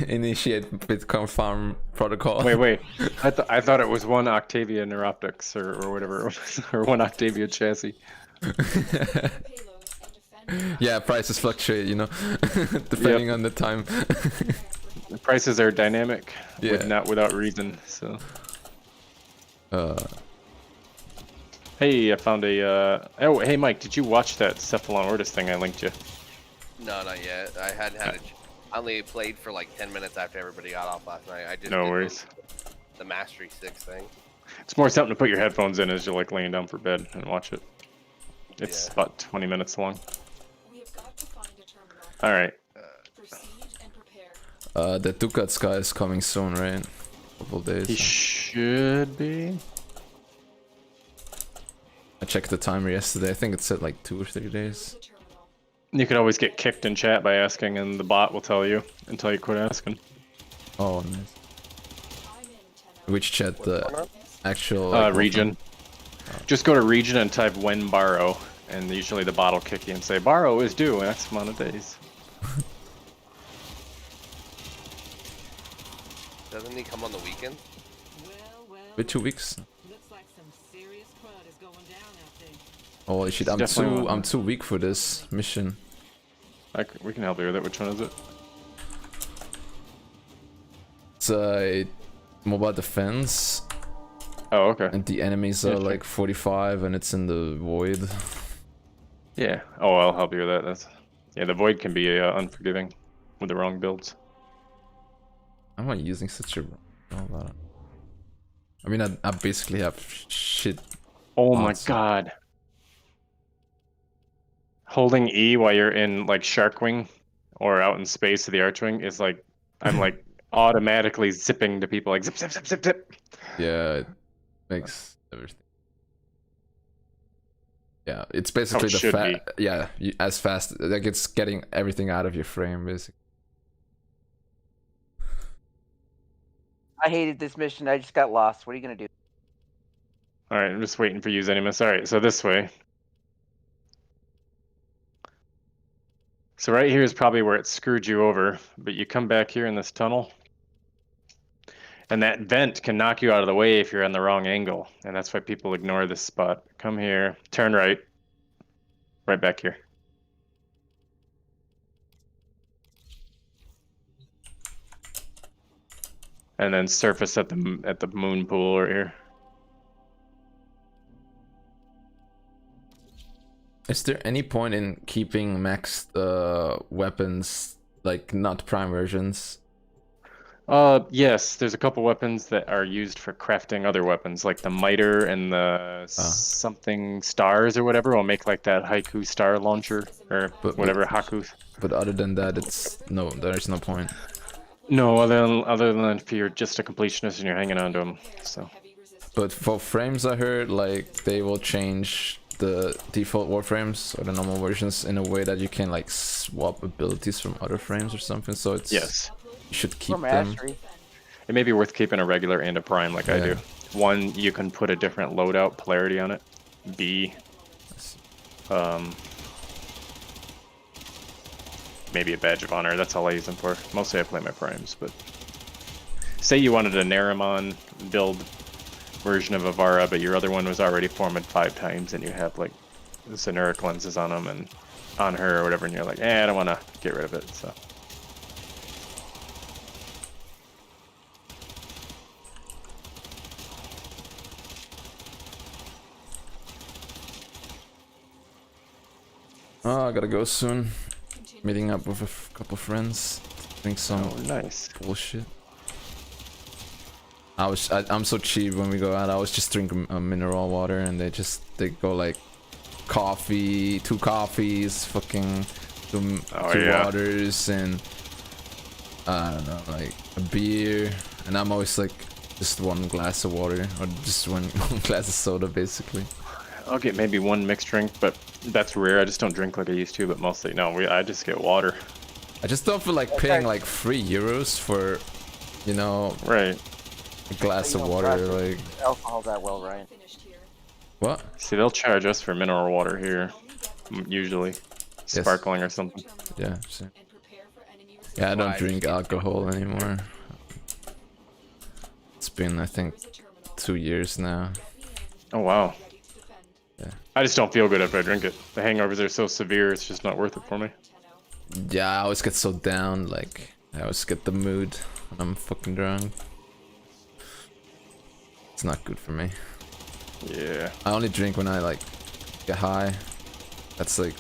initiate Bitcoin farm protocol. Wait. I thought it was one Octavia Neuroptics or whatever it was, or one Octavia chassis. Payload and defend. Yeah, prices fluctuate, depending on the time. The prices are dynamic, Yeah. not without reason. So, Hey, I found a. Oh, hey Mike, did you watch that Cephalon Ortis thing I linked you? No, not yet. I hadn't had I only played for like 10 minutes after everybody got off last night. I just No did worries. The Mastery 6 thing. It's more something to put your headphones in as you're like laying down for bed and watch it. It's Yeah. about 20 minutes long. We have got to find a terminal. All right. Proceed and prepare. the Ducats guy is coming soon, right? Couple days. He should be. I checked the timer yesterday. I think it said like 2 or 3 days. The terminal. You could always get kicked in chat by asking, and the bot will tell you until you quit asking. Oh, nice. I'm in 10 Which chat? The actual Region. Just go to region and type when borrow, and usually the bot will kick you and say borrow is due in X amount of days. Doesn't he come on the weekend? Well, With 2 weeks. looks like some serious crud is going down out there. Holy shit! It's definitely I'm one. too weak for this mission. We can help you with it. Which one is it? It's mobile defense, Oh, okay. and the enemies Yeah, are sure. like 45, and it's in the void. Yeah. Oh, I'll help you with that. The void can be unforgiving with the wrong builds. I'm not using such a. I mean, I basically have shit. Oh my Awesome. god. Holding E while you're in like Sharkwing or out in space of the Archwing is like I'm like automatically zipping to people like zip zip zip zip zip. Yeah, it makes everything. Yeah, it's basically the should yeah, as fast like it's getting everything out of your frame basically. I hated this mission. I just got lost. What are you gonna do? All right, I'm just waiting for you, Zenimus. All right, so this way. So right here is probably where it screwed you over, but you come back here in this tunnel, and that vent can knock you out of the way if you're on the wrong angle, and that's why people ignore this spot. Come here, turn right, right back here. And then surface at the moon pool right here. Is there any point in keeping maxed weapons like not prime versions? Yes, there's a couple weapons that are used for crafting other weapons, like the miter and the something stars or whatever. Will make like that haiku star launcher or But- whatever haku. But other than that, it's no. There is no point. No, other than if you're just a completionist and you're hanging on to them. So But for frames, I heard like they will change the default warframes or the normal versions in a way that you can like swap abilities from other frames or something. So it's yes, you should keep For them. mastery. it may be worth keeping a regular and a prime like I Yeah. do. One, you can put a different loadout polarity on it. B, maybe a badge of honor. That's all I use them for. Mostly I play my primes, but say you wanted a Naramon build version of Avara, but your other one was already formed 5 times, and you have like the Cenuric lenses on them and on her or whatever, and you're like, I don't want to get rid of it. So Oh, I gotta go soon. Meeting up with a couple friends. Drink some nice. bullshit. I'm so cheap when we go out. I always just drink mineral water, and they go like coffee, 2 coffees, fucking two yeah. waters, and I don't know, like a beer. And I'm always like just 1 glass of water, or just one glass of soda, basically. I'll get maybe 1 mixed drink, but that's rare. I just don't drink like I used to. But mostly, no, I just get water. I just don't feel like paying like €3 for, you know, Right. a glass You of don't water. practice Like alcohol that well, Ryan. what? See, they'll charge us for mineral water here, usually sparkling or something. Yeah. Same. Yeah, I don't Why? drink alcohol anymore. It's been, I think, 2 years now. Oh wow. Yeah. I just don't feel good after I drink it. The hangovers are so severe; it's just not worth it for me. Yeah, I always get so down. Like I always get the mood when I'm fucking drunk. It's not good for me. Yeah. I only drink when I like get high. That's like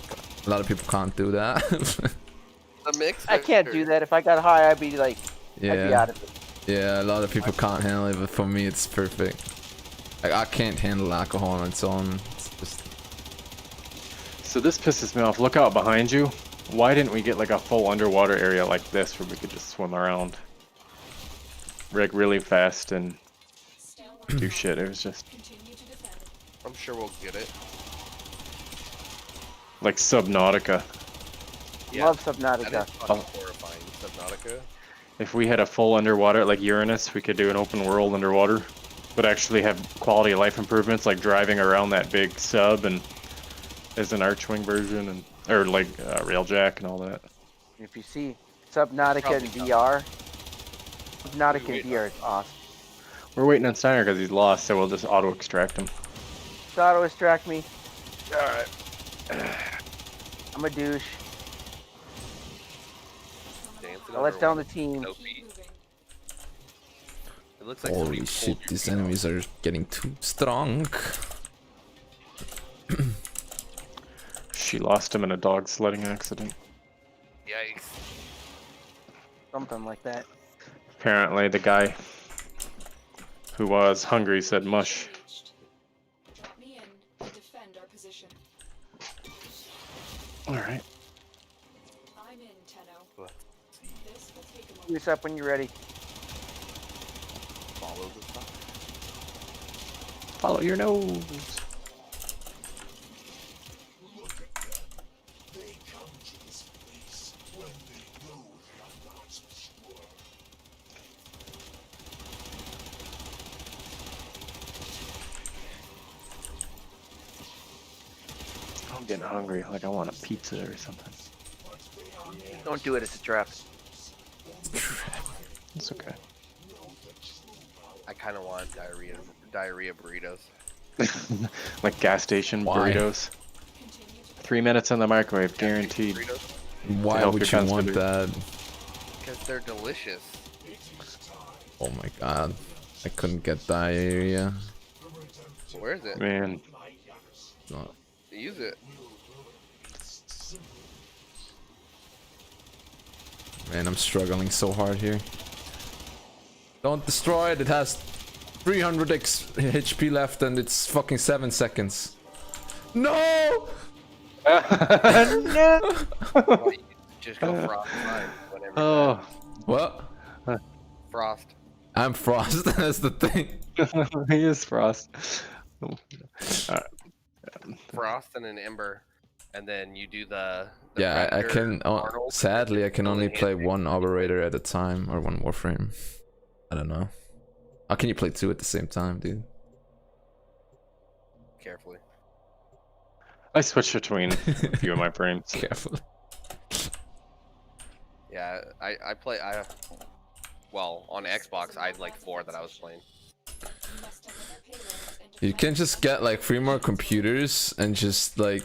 a lot of people can't do that. The mix. I can't do that. If I got high, I'd be like, I'd be yeah, out of it. yeah. A lot of people can't handle it, but for me, it's perfect. Like I can't handle alcohol on its own. It's just So this pisses me off. Look out behind you. Why didn't we get like a full underwater area like this where we could just swim around, rig really fast and do shit? It was just I'm sure we'll get it. like Subnautica. Love That Subnautica. is fucking horrifying. Subnautica. If we had a full underwater like Uranus, we could do an open world underwater, but actually have quality of life improvements like driving around that big sub and as an Archwing version and or like Railjack and all that. If you see Subnautica Probably in not. VR, Subnautica in VR is awesome. We're waiting on Steiner because he's lost, so we'll just auto extract him. So auto extract me. Alright. I'm a douche. Dancing I'll let over down the one. team. No feet. It looks like holy somebody shit! pulled your These feet off. enemies are getting too strong. She lost him in a dog sledding accident. Yikes. Something like that. Apparently the guy who was hungry said mush. Me in. Defend our position. Alright. I'm in, Tenno. Let's see. This will take a moment. Use up when you're ready. Follow the stuff. Follow your nose. I'm getting hungry, like I want a pizza or something. Don't do it, it's a trap. It's okay. I kind of want diarrhea burritos. Like gas station Why? burritos. 3 minutes in the microwave, guaranteed. Burritos Why help would your you want constipation. that? because they're delicious. Oh my god, I couldn't get diarrhea. Where is it? Man, No. Use it. Man, I'm struggling so hard here. Don't destroy it. It has 300 HP left and it's fucking 7 seconds. No! No! Just go for outside whenever. oh, What? Frost. I'm Frost. That's the thing. He is Frost. Frost and an Ember, and then you do the Yeah, I Predator, can. Arnold, Sadly, I can and only then play hit one operator at a time, or one Warframe. I don't know. How can you play two at the same time, dude? carefully. I switch between a few of my frames. Careful. Yeah, I play. Well, on Xbox, I had like 4 that I was playing. You can just get like 3 more computers and just like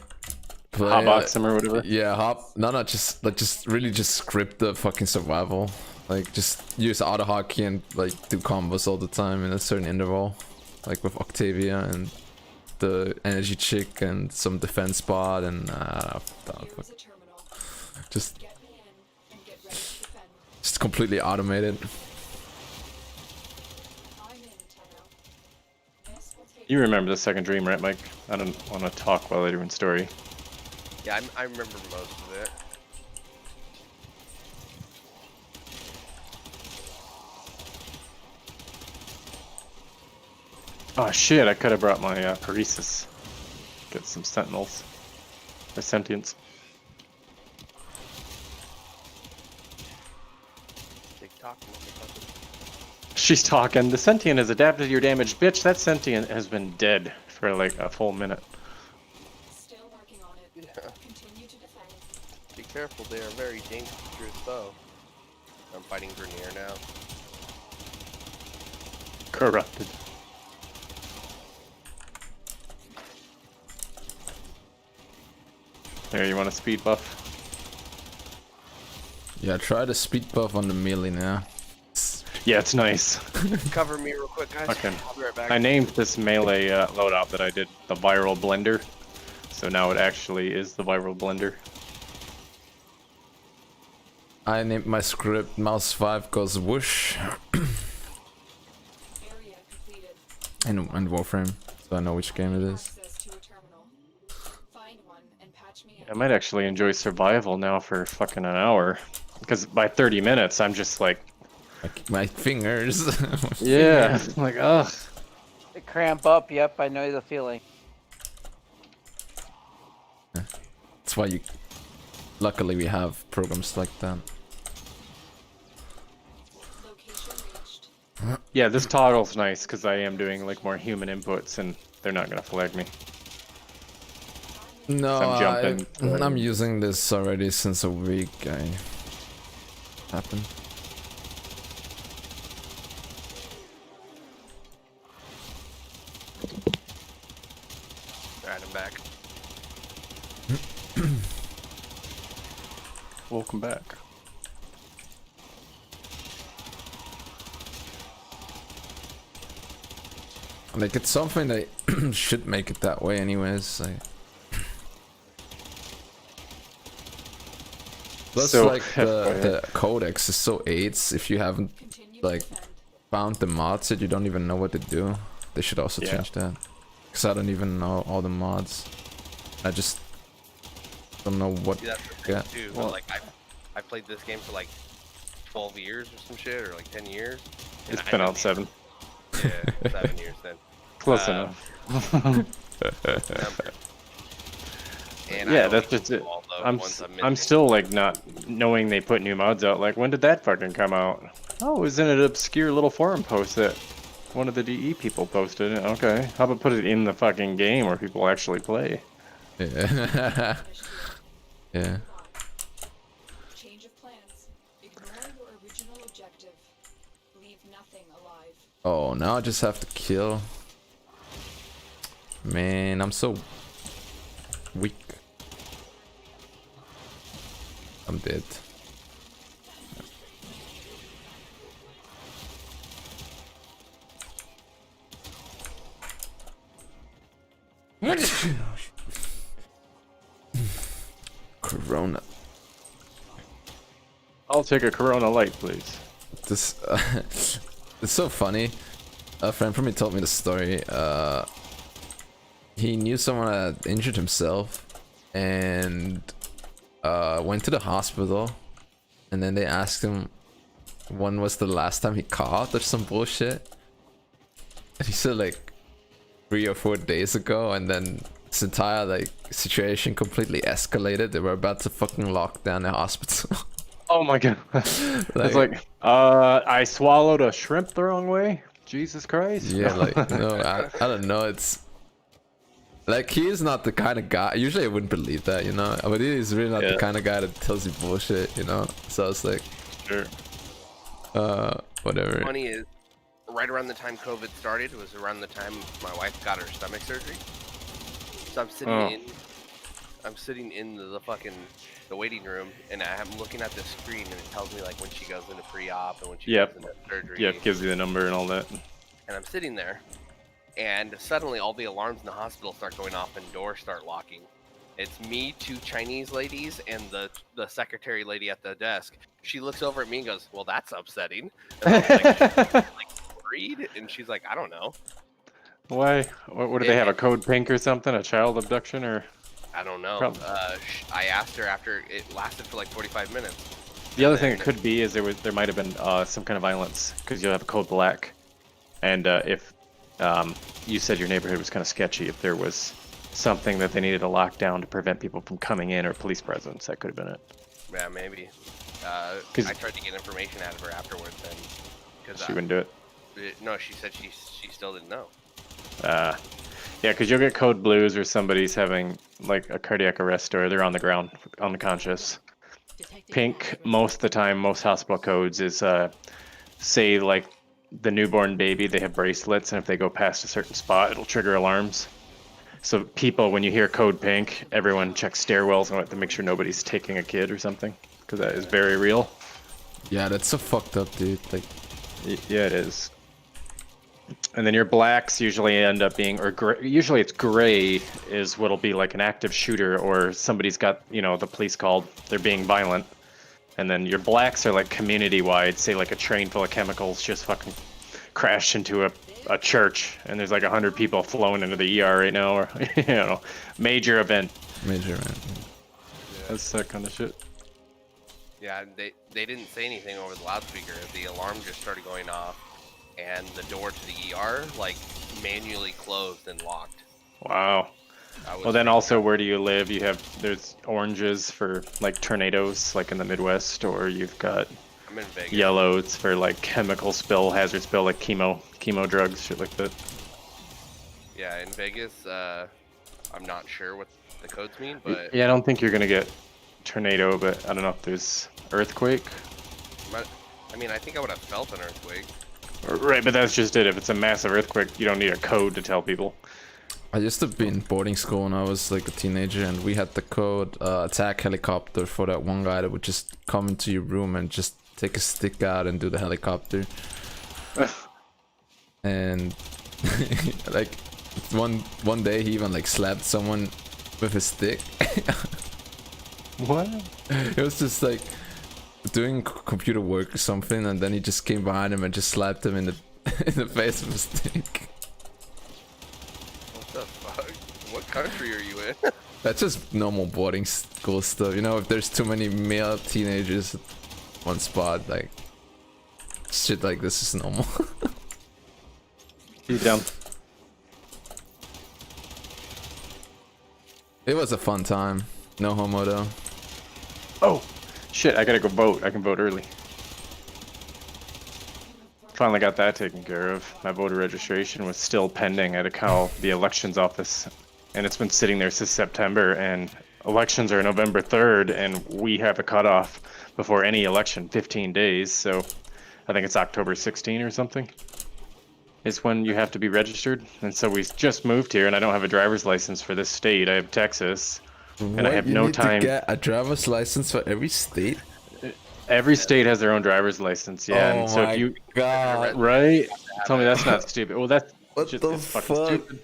play. Hotbox them or whatever. Yeah, no, just really just script the fucking survival. Like just use auto hotkey and like do combos all the time in a certain interval, like with Octavia and the energy chick and some defense bot and just completely automated. You remember the second dream, right, Mike? I don't want to talk while they're doing story. Yeah, I remember most of it. Oh shit! I could have brought my Paresis. Get some sentinels. Or sentients. TikTok, motherfucker. She's talking. The sentient has adapted to your damage, bitch. That sentient has been dead for like a full minute. Still working on it. Yeah. Continue to defend. Be careful, they are very dangerous foe. I'm fighting Vernier now. Corrupted. There, you want a speed buff? Yeah, try the speed buff on the melee now. Yeah, it's nice. Cover me real quick, guys. Okay. I'll be right back. I named this melee loadout that I did the viral blender. So now it actually is the viral blender. I named my script Mouse 5 goes whoosh Area completed. and Warframe, so I know which game it is. Access to a terminal. Find one and patch me in. I might actually enjoy survival now for fucking an hour. Because by 30 minutes, I'm just like, Like my fingers. yeah, like, ugh. They cramp up. Yep, I know the feeling. That's why you. Luckily, we have programs like that. Location reached. Yeah, this toggle's nice because I am doing like more human inputs and they're not gonna flag me. No, I'm jumping. I'm using this already since a week. Happened. Alright, I'm back. Welcome back. Like it's something that should make it that way, anyways. Plus, So, like the codex is so AIDS. If you haven't Continue like to defend. found the mods that you don't even know what to do, they should also Yeah. change that. Cause I don't even know all the mods. I just don't know what See, that's the to thing get. too. Well- Like I played this game for like 12 years or some shit, or like 10 years. and It's I been haven't out 7. Yeah, 7 years then. Close Um, enough. And Yeah, I that's only just it. do all the I'm ones I'm missing. still like not knowing they put new mods out. Like, when did that fucking come out? Oh, it was in an obscure little forum post that one of the DE people posted. Okay, how about put it in the fucking game where people actually play? Yeah. Yeah. Change of plans. Ignore your original objective. Leave nothing alive. Oh, now I just have to kill. Man, I'm so weak. I'm dead. Corona. I'll take a Corona Light, please. This it's so funny. A friend from me told me the story. He knew someone that injured himself and went to the hospital, and then they asked him one was the last time he coughed or some bullshit. And he said like 3 or 4 days ago, and then this entire like situation completely escalated. They were about to fucking lock down the hospital. Oh my god. It's like, I swallowed a shrimp the wrong way. Jesus Christ. yeah, like I don't know. It's like he is not the kind of guy. Usually I wouldn't believe that, you know. But he is really not the kind of guy that tells you bullshit, you know. So it's like, Sure. whatever. Funny is, right around the time COVID started was around the time my wife got her stomach surgery. So I'm sitting in the fucking the waiting room, and I'm looking at the screen, and it tells me like when she goes into pre-op and when she Yep. goes into surgery. Yep, gives you the number and all that. And I'm sitting there, and suddenly all the alarms in the hospital start going off and doors start locking. It's me, 2 Chinese ladies, and the secretary lady at the desk. She looks over at me and goes, "Well, that's upsetting." And I was like, worried, and she's like, "I don't know. Why? What do they have? A code pink or something? A child abduction or? I don't know." Probably. I asked her after it lasted for like 45 minutes. The other thing it could be is there might have been some kind of violence because you'll have a code black, and if you said your neighborhood was kind of sketchy, if there was something that they needed to lock down to prevent people from coming in or police presence, that could have been it. Yeah, maybe. I tried to get information out of her afterwards, and because She wouldn't do it. no, she said she still didn't know. Yeah, because you'll get code blues or somebody's having like a cardiac arrest or they're on the ground, unconscious. Pink, most of the time, most hospital codes is say like the newborn baby, they have bracelets, and if they go past a certain spot, it'll trigger alarms. So people, when you hear code pink, everyone checks stairwells and to make sure nobody's taking a kid or something, because that is very real. Yeah, that's so fucked up, dude. Like, Yeah, it is. And then your blacks usually end up being, or usually it's gray is what'll be like an active shooter, or somebody's got, the police called, they're being violent. And then your blacks are like community-wide, say like a train full of chemicals just fucking crashed into a church, and there's like 100 people flowing into the ER right now, or major event. major, man. That's that kind of shit. Yeah, they didn't say anything over the loudspeaker. The alarm just started going off, and the door to the ER like manually closed and locked. Wow. Well, then also, where do you live? There's oranges for like tornadoes, like in the Midwest, or you've got I'm in Vegas. yellows for like chemical spill, hazard spill, like chemo drugs, shit like that. Yeah, in Vegas, I'm not sure what the codes mean, but Yeah, I don't think you're gonna get tornado, but I don't know if there's earthquake. I mean, I think I would have felt an earthquake. Right, but that's just it. If it's a massive earthquake, you don't need a code to tell people. I used to be in boarding school when I was like a teenager, and we had the code attack helicopter for that one guy that would just come into your room and just take a stick out and do the helicopter. And like one day he even like slapped someone with his stick. What? It was just like doing computer work or something, and then he just came behind him and just slapped him in the in the face with a stick. What the fuck? What country are you in? That's just normal boarding school stuff, you know. If there's too many male teenagers at one spot, like shit like this is normal. You down? It was a fun time. No homo though. Oh, shit! I gotta go vote. I can vote early. Finally got that taken care of. My voter registration was still pending at the elections office, and it's been sitting there since September. And elections are November 3rd, and we have a cutoff before any election, 15 days. So I think it's October 16 or something is when you have to be registered. And so we just moved here, and I don't have a driver's license for this state. I have Texas, and I have You no need time. to get a driver's license for every state. Every state has their own driver's license, yeah. Oh And so my if you god! right, tell me that's not stupid. Well, that's What just the it's fucking fuck? stupid.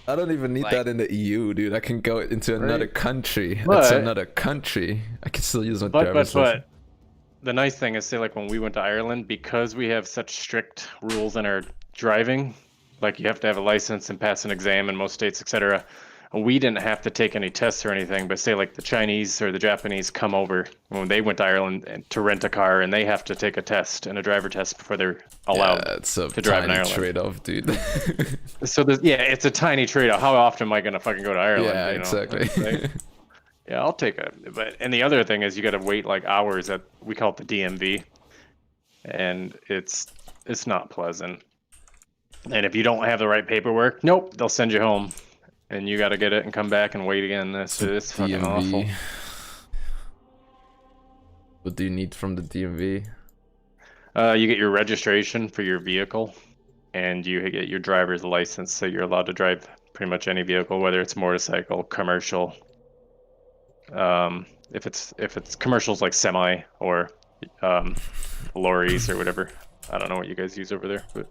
I don't even need Like- that in the EU, dude. I can go into another Right. country. But- That's another country. I can still use my driver's But license. the nice thing is, say like when we went to Ireland, because we have such strict rules in our driving, like you have to have a license and pass an exam in most states, etc. we didn't have to take any tests or anything, but say like the Chinese or the Japanese come over when they went to Ireland to rent a car, and they have to take a test and a driver test before they're allowed Yeah, it's a to drive in tiny Ireland. trade-off, dude. So it's a tiny trade-off. How often am I gonna fucking go to Ireland? Yeah, you know? exactly. Like, yeah, I'll take it. But and the other thing is you got to wait like hours at, we call it the DMV, and it's not pleasant. And if you don't have the right paperwork, nope, they'll send you home, and you got to get it and come back and wait again. It's fucking awful. What do you need from the DMV? You get your registration for your vehicle, and you get your driver's license, so you're allowed to drive pretty much any vehicle, whether it's motorcycle, commercial. If it's commercials like semi or lorries or whatever. I don't know what you guys use over there, but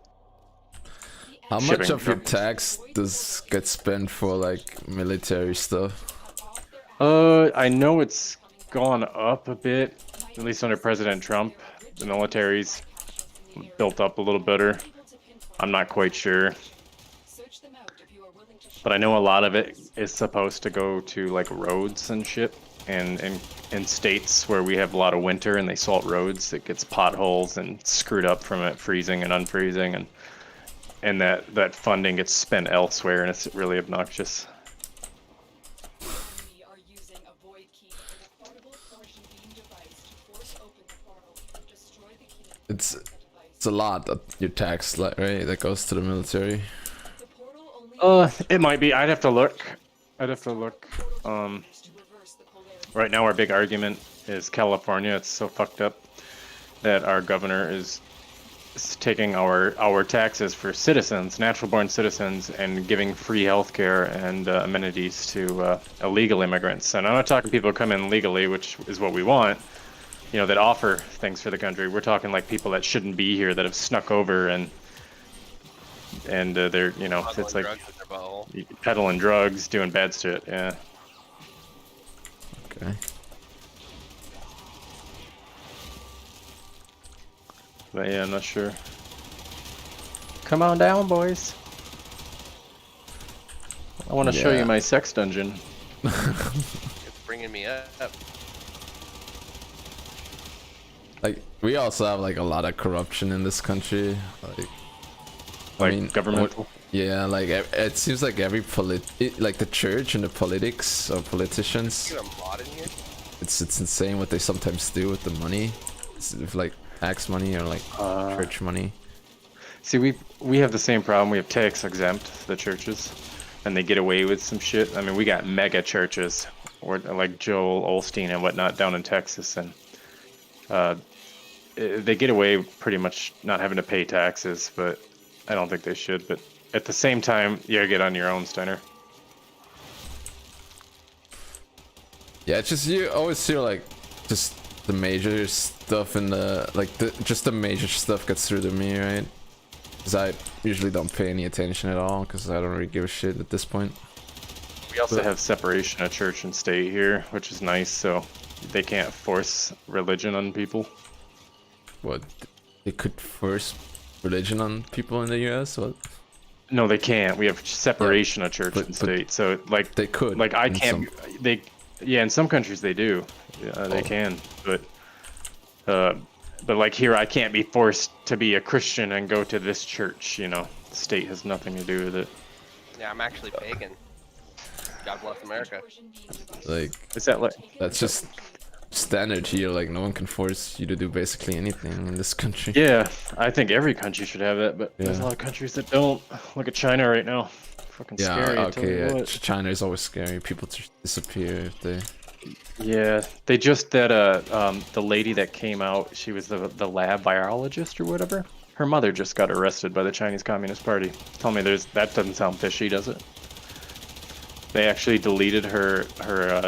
How much shipping of your trucks. tax does get spent for like military stuff? I know it's gone up a bit, at least under President Trump. The military's built up a little better. I'm not quite sure, Search them out if you are willing to but I know a lot of it is supposed to go to like roads and shit. And in states where we have a lot of winter and they salt roads, it gets potholes and screwed up from it freezing and unfreezing, and that funding gets spent elsewhere, and it's really obnoxious. We are using a void key for the portable portion beam device to force open the portal. Destroy the key. It's a lot of your tax, right? That goes to the military. The portal only It might be. I'd have to look. to reverse the polarity. Right now, our big argument is California. It's so fucked up that our governor is taking our taxes for citizens, natural-born citizens, and giving free healthcare and amenities to illegal immigrants. And I'm not talking people who come in legally, which is what we want, you know, that offer things for the country. We're talking like people that shouldn't be here, that have snuck over and they're, you know, Puzzling it's like drugs with their butthole. peddling drugs, doing bad shit. Yeah. Okay. But yeah, I'm not sure. Come on down, boys. I want to show Yeah. you my sex dungeon. It's bringing me up. Like we also have like a lot of corruption in this country. Like, Like governmental. Yeah, like it seems like every like the church and the politics or politicians. You got a mod in here? It's insane what they sometimes do with the money. If like tax money or like church money. See, we have the same problem. We have tax exempt the churches, and they get away with some shit. I mean, we got mega churches, or like Joel Olstein and whatnot down in Texas, and they get away pretty much not having to pay taxes, but I don't think they should. But at the same time, you gotta get on your own, Steiner. Yeah, it's just you always hear like just the major stuff in the like just the major stuff gets through to me, right? Because I usually don't pay any attention at all because I don't really give a shit at this point. We also have separation of church and state here, which is nice, so they can't force religion on people. What? They could force religion on people in the US? What? No, they can't. We have separation of church but- and state. So, like, They could. like I in can't. some- They, yeah, in some countries they do. Yeah, they Oh. can, but like here, I can't be forced to be a Christian and go to this church. You know, the state has nothing to do with it. Yeah, I'm actually pagan. God bless America. Portion beam device. Like Is that like? that's just standard here. Like no one can force you to do basically anything in this country. Yeah, I think every country should have that, but there's a Yeah. lot of countries that don't. Look at China right now. Fucking Yeah, scary. I tell okay. you Yeah. what. China is always scary. People just disappear if they. Yeah, they just that the lady that came out, she was the lab biologist or whatever. Her mother just got arrested by the Chinese Communist Party. Tell me that doesn't sound fishy, does it? They actually deleted her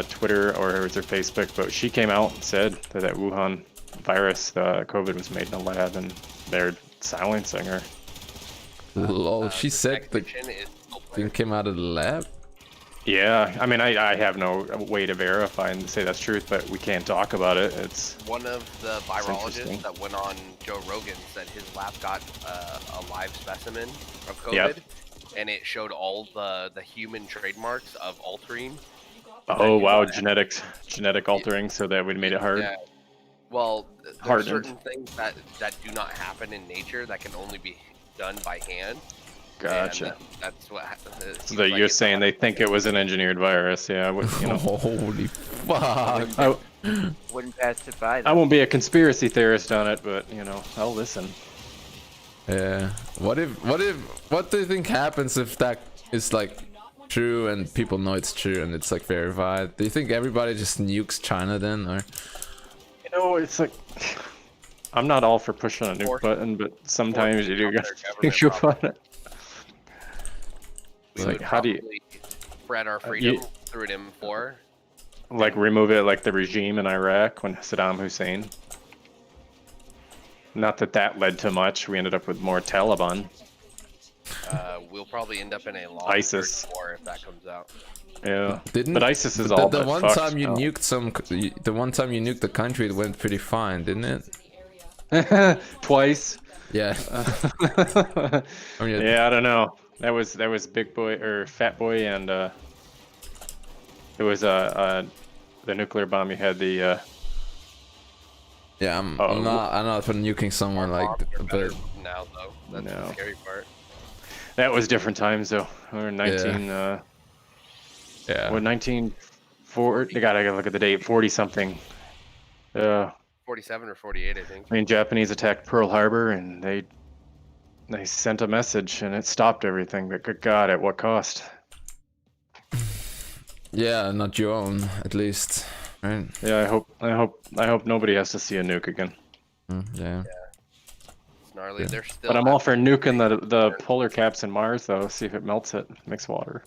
Twitter or her Facebook, but she came out and said that Wuhan virus, COVID, was made in a lab, and they're silencing her. Lol. She said the Fiction is so thing came out of the lab. Yeah, I mean, I have no way to verify and say that's truth, but we can't talk about it. It's One of the interesting. virologists that went on Joe Rogan said his lab got a live specimen of COVID, Yep. and it showed all the human trademarks of altering. You got this. Oh you wow, wanna- genetic altering, so that would made it hard. Yeah. Well, there's Hardened. certain things that do not happen in nature that can only be done by hand. Gotcha. And that's what. So you're saying they think it was an engineered virus? Yeah, you know. Holy fuck. Wouldn't pass it by. I won't be a conspiracy theorist on it, but you know, I'll listen. Yeah. What do you think happens if that is like true and people know it's true and it's like verified? Do you think everybody just nukes China then, or? You know, it's like I'm not all for pushing a nuke Force- button, but sometimes you do their gotta government think about propaganda. it. We It's would like, how do you probably spread our you- freedom through an M4? like remove it like the regime in Iraq when Saddam Hussein? Not that that led to much. We ended up with more Taliban. We'll probably end up in a long ISIS. war if that comes out. Yeah. Didn't But ISIS is the, all the but one fucked time you now. nuked the one time you nuked the country, it went pretty fine, didn't it? Twice. Yeah. I mean, Yeah, I don't know. That was Big Boy or Fat Boy, and it was the nuclear bomb. You had the yeah, I'm Oh, not for nuking someone like, Bombs are better but now though. That's No. the scary part. that was different times though. We were 19. yeah. What 1940? You gotta look at the date. 40 something. 47 or 48, I think. I mean, Japanese attacked Pearl Harbor, and they sent a message, and it stopped everything. But good God, at what cost? Yeah, not your own, at least, right? Yeah, I hope nobody has to see a nuke again. Yeah. It's gnarly. Yeah. They're still. But I'm all for nuking the polar caps in Mars, though. See if it melts it, makes water.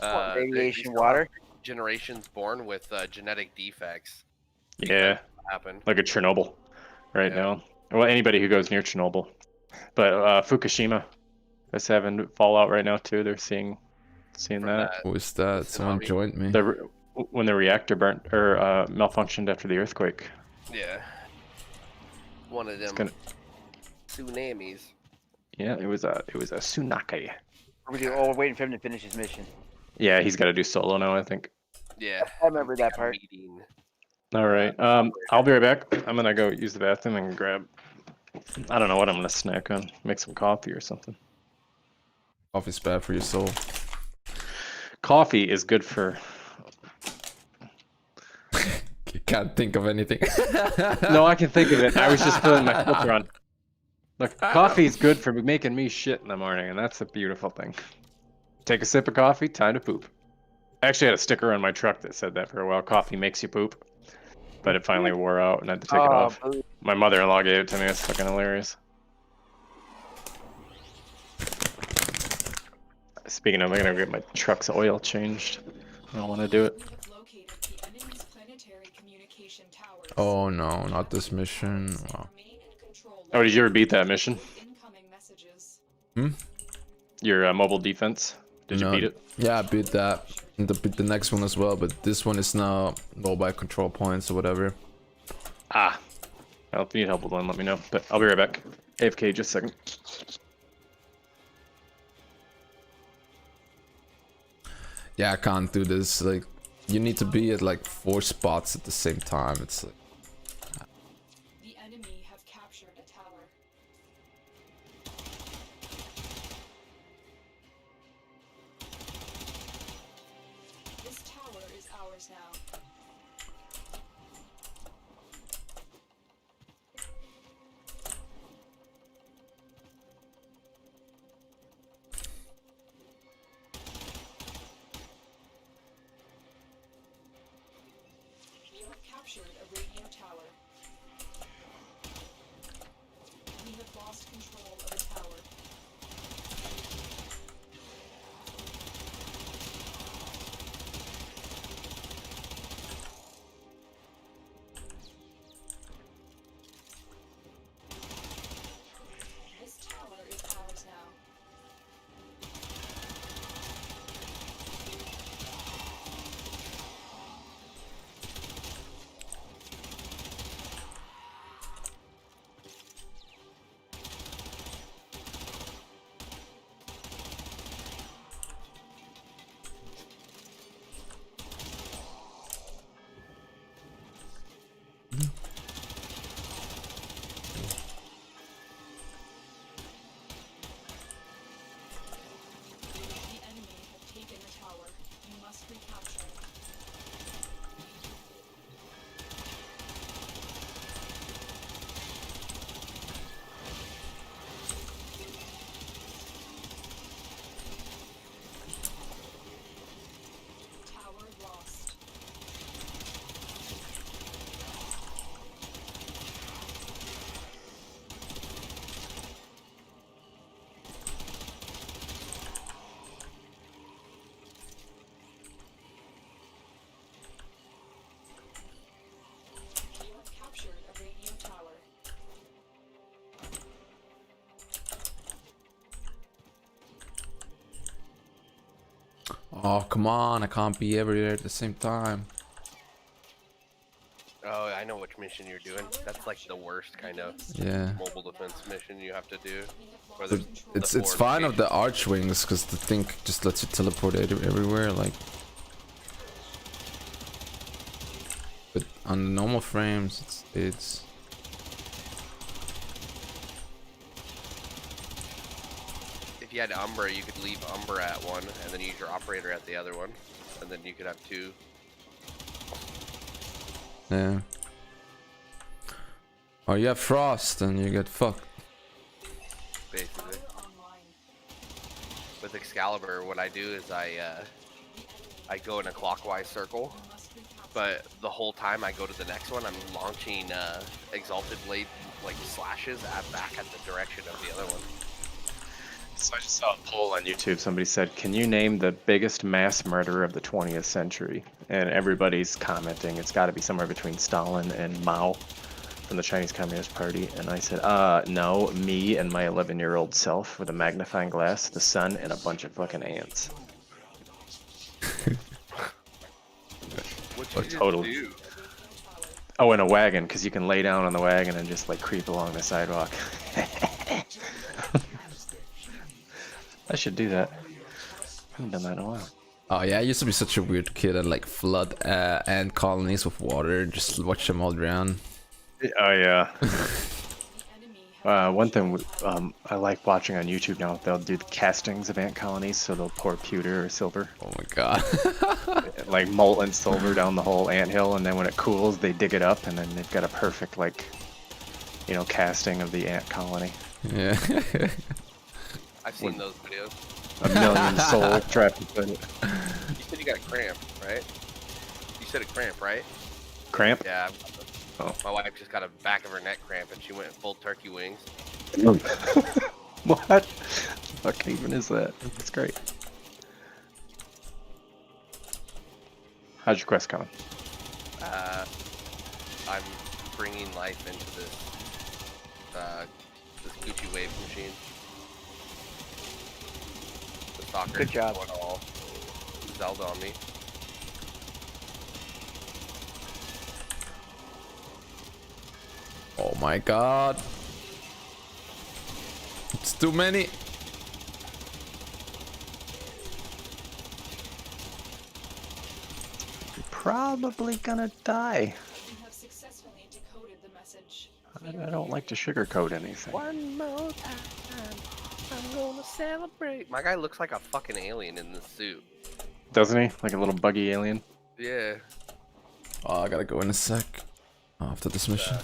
Radiation they still water. have generations born with genetic defects. Yeah, Happen. like a Chernobyl, right Yeah. now. Well, anybody who goes near Chernobyl, but Fukushima is having fallout right now too. They're seeing From that. Who is that? Someone tsunami. joined me. When the reactor burnt or malfunctioned after the earthquake. Yeah. One of It's them gonna, tsunamis. yeah, it was a tsunami. We're waiting for him to finish his mission. Yeah, he's got to do solo now, I think. Yeah. I remember that part. Meeting. All right. I'll be right back. I'm gonna go use the bathroom and grab. I don't know what I'm gonna snack on. Make some coffee or something. Coffee's bad for your soul. Coffee is good for. You can't think of anything. No, I can think of it. I was just filling my filter on. Look, coffee is good for making me shit in the morning, and that's a beautiful thing. Take a sip of coffee, time to poop. I actually had a sticker on my truck that said that for a while. Coffee makes you poop. But it finally wore out and I had to take it off. Boo. My mother-in-law gave it to me. It's fucking hilarious. Speaking of, I'm gonna get my truck's oil changed. I don't want to do it. We have located the enemy's planetary communication towers. Oh no, not this mission. Wow. Remain in control Oh, did you ever beat that mission? incoming messages. Your mobile defense? Did you No. beat it? Yeah, I beat that. And the next one as well, but this one is now mobile control points or whatever. Ah. Well, if you need help with one, let me know. But I'll be right back. AFK just a second. Yeah, I can't do this. Like, you need to be at like 4 spots at the same time. It's like, The enemy have captured a tower. This tower is ours now. You have captured a radio tower. We have lost control of a tower. This tower is ours now. Oh, come on. I can't be everywhere at the same time. Oh, I know which mission you're doing. That's like the worst kind of Yeah. mobile defense mission you have to do. Where But there's the it's forward fine of station. the archwings because the thing just lets you teleport everywhere. Like, but on the normal frames, it's If you had Umbra, you could leave Umbra at one, and then use your operator at the other one, and then you could have two. yeah. Or you have frost and you get fucked. Basically. With Excalibur, what I do is I go in a clockwise circle, but the whole time I go to the next one, I'm launching Exalted Blade like slashes back at the direction of the other one. So I just saw a poll on YouTube. Somebody said, "Can you name the biggest mass murderer of the 20th century?" And everybody's commenting it's got to be somewhere between Stalin and Mao from the Chinese Communist Party. And I said, no, me and my 11-year-old self with a magnifying glass, the sun, and a bunch of fucking ants." What Oh, you just totally. do? Oh, in a wagon, because you can lay down on the wagon and just like creep along the sidewalk. I should do that. I haven't done that in a while. Oh yeah, I used to be such a weird kid and like flood ant colonies with water, just watch them all drown. Oh yeah. The enemy has One thing I like watching on YouTube now, they'll do the castings of ant colonies, so they'll pour pewter or silver, Oh my god. like molten silver down the whole ant hill, and then when it cools, they dig it up, and then they've got a perfect, like, casting of the ant colony. Yeah. I've seen those videos. A million soul trapped within it. You said you got a cramp, right? You said a cramp, right? Cramp? Yeah. Oh. My wife just got a back of her neck cramp, and she went full turkey wings. What? What even is that? That's great. How's your quest coming? I'm bringing life into this this Gucci wave machine. The stalker Good job. going all Zelda on me. Oh my god. It's too many. You're probably gonna die. you have successfully decoded the message. I don't like to sugarcoat anything. One more time, I'm gonna celebrate. My guy looks like a fucking alien in this suit. Doesn't he? Like a little buggy alien? Yeah, Oh, I gotta go in a sec. After this mission.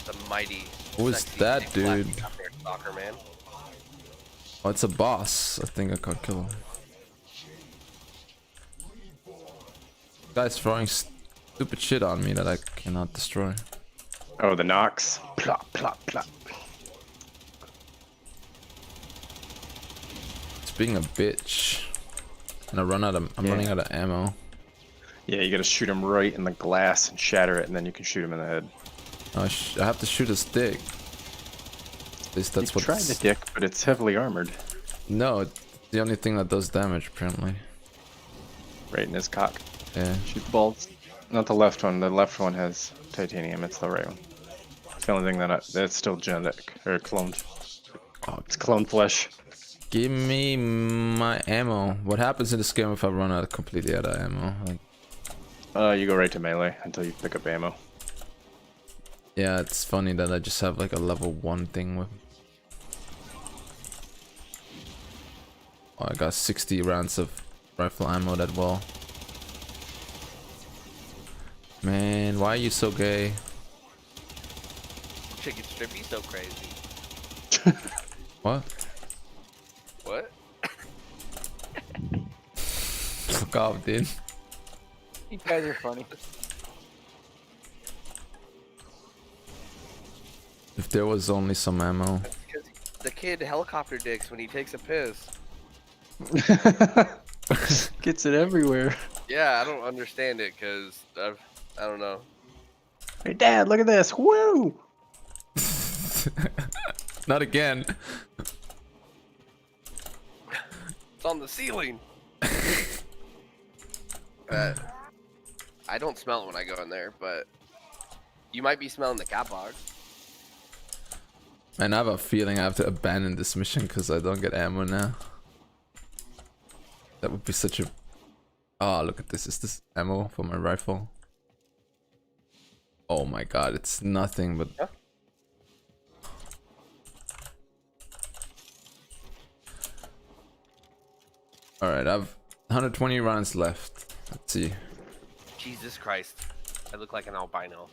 the mighty. Who is sexy that, big black dude? up there, Stalker man. Oh, it's a boss. I think I can't kill him. Guy's throwing stupid shit on me that I cannot destroy. Oh, the Nox. Plop, plop, plop. It's being a bitch. And I'm running out of ammo. Yeah, you gotta shoot him right in the glass and shatter it, and then you can shoot him in the head. I have to shoot his dick. At least that's You what. tried the dick, but it's heavily armored. No, it's the only thing that does damage apparently. Right in his cock. Yeah. Shoot the balls. Not the left one. The left one has titanium. It's the right one. It's the only thing that's still genetic or cloned. Oh, It's cloned flesh. give me my ammo. What happens in this game if I run out completely out of ammo? Like, You go right to melee until you pick up ammo. yeah, it's funny that I just have like a level 1 thing with. Oh, I got 60 rounds of rifle ammo that well. Man, why are you so gay? Chicken strippy so crazy. What? What? Fuck off, dude. You guys are funny. If there was only some ammo. Because the kid helicopter dicks when he takes a piss. Gets it everywhere. Yeah, I don't understand it because I don't know. Hey, Dad, look at this. Woo! Not again. It's on the ceiling. I don't smell it when I go in there, but you might be smelling the cat box. And I have a feeling I have to abandon this mission because I don't get ammo now. That would be such a... Oh, look at this. Is this ammo for my rifle? Oh my god, it's nothing but... Yeah. Alright, I've 120 rounds left. Let's see. Jesus Christ. I look like an albino.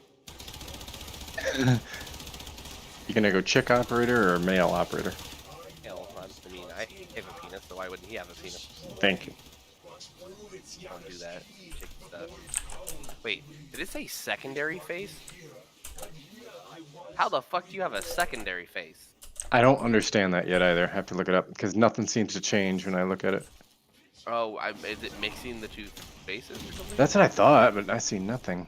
You gonna go chick operator or male operator? Hell, I mean, I have a penis, so why wouldn't he have a penis? Thank you. Don't do that. Chick stuff. Wait, did it say secondary face? How the fuck do you have a secondary face? I don't understand that yet either. I have to look it up because nothing seems to change when I look at it. Oh, is it mixing the two faces or something? That's what I thought, but I see nothing.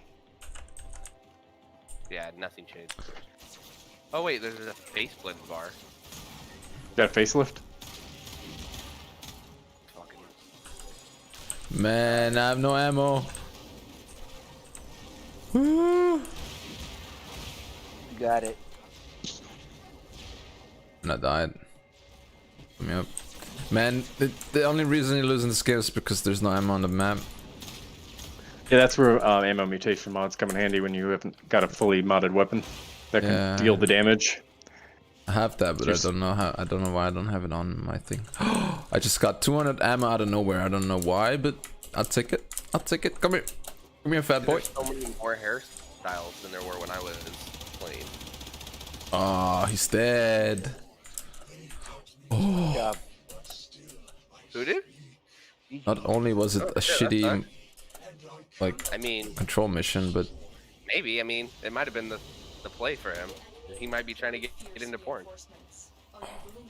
Yeah, nothing changed. Oh wait, there's a face blend bar. Got a facelift? Fucking... Man, I have no ammo. Woo. Got it. And I died. Put me up. Man, the only reason you lose in this game is because there's no ammo on the map. Yeah, that's where ammo mutation mods come in handy when you haven't got a fully modded weapon that can Yeah. deal the damage. I have that, but Just- I don't know how. I don't know why I don't have it on my thing. I just got 200 ammo out of nowhere. I don't know why, but I'll take it. I'll take it. Come here. Come here, fat boy. There's so many more hairstyles than there were when I was playing. Oh, he's dead. Good job. Who did? Not only was it a shit, that shitty, like, I mean, control mission, but maybe. I mean, it might have been the play for him. He might be trying to get into porn.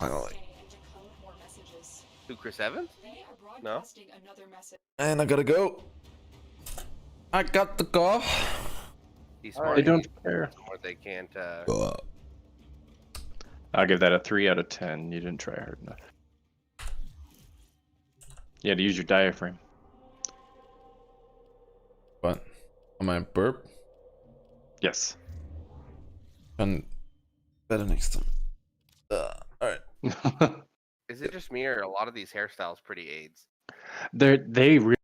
I don't like. Who, Chris Evans? No. And I gotta go. I got to go. He's All smart. right. They don't care. Or they can't. I'll give that a 3 out of 10. You didn't try hard enough. You had to use your diaphragm. What? Am I burp? Yes. And better next time. Alright. Is it just me or are a lot of these hairstyles pretty AIDS? They really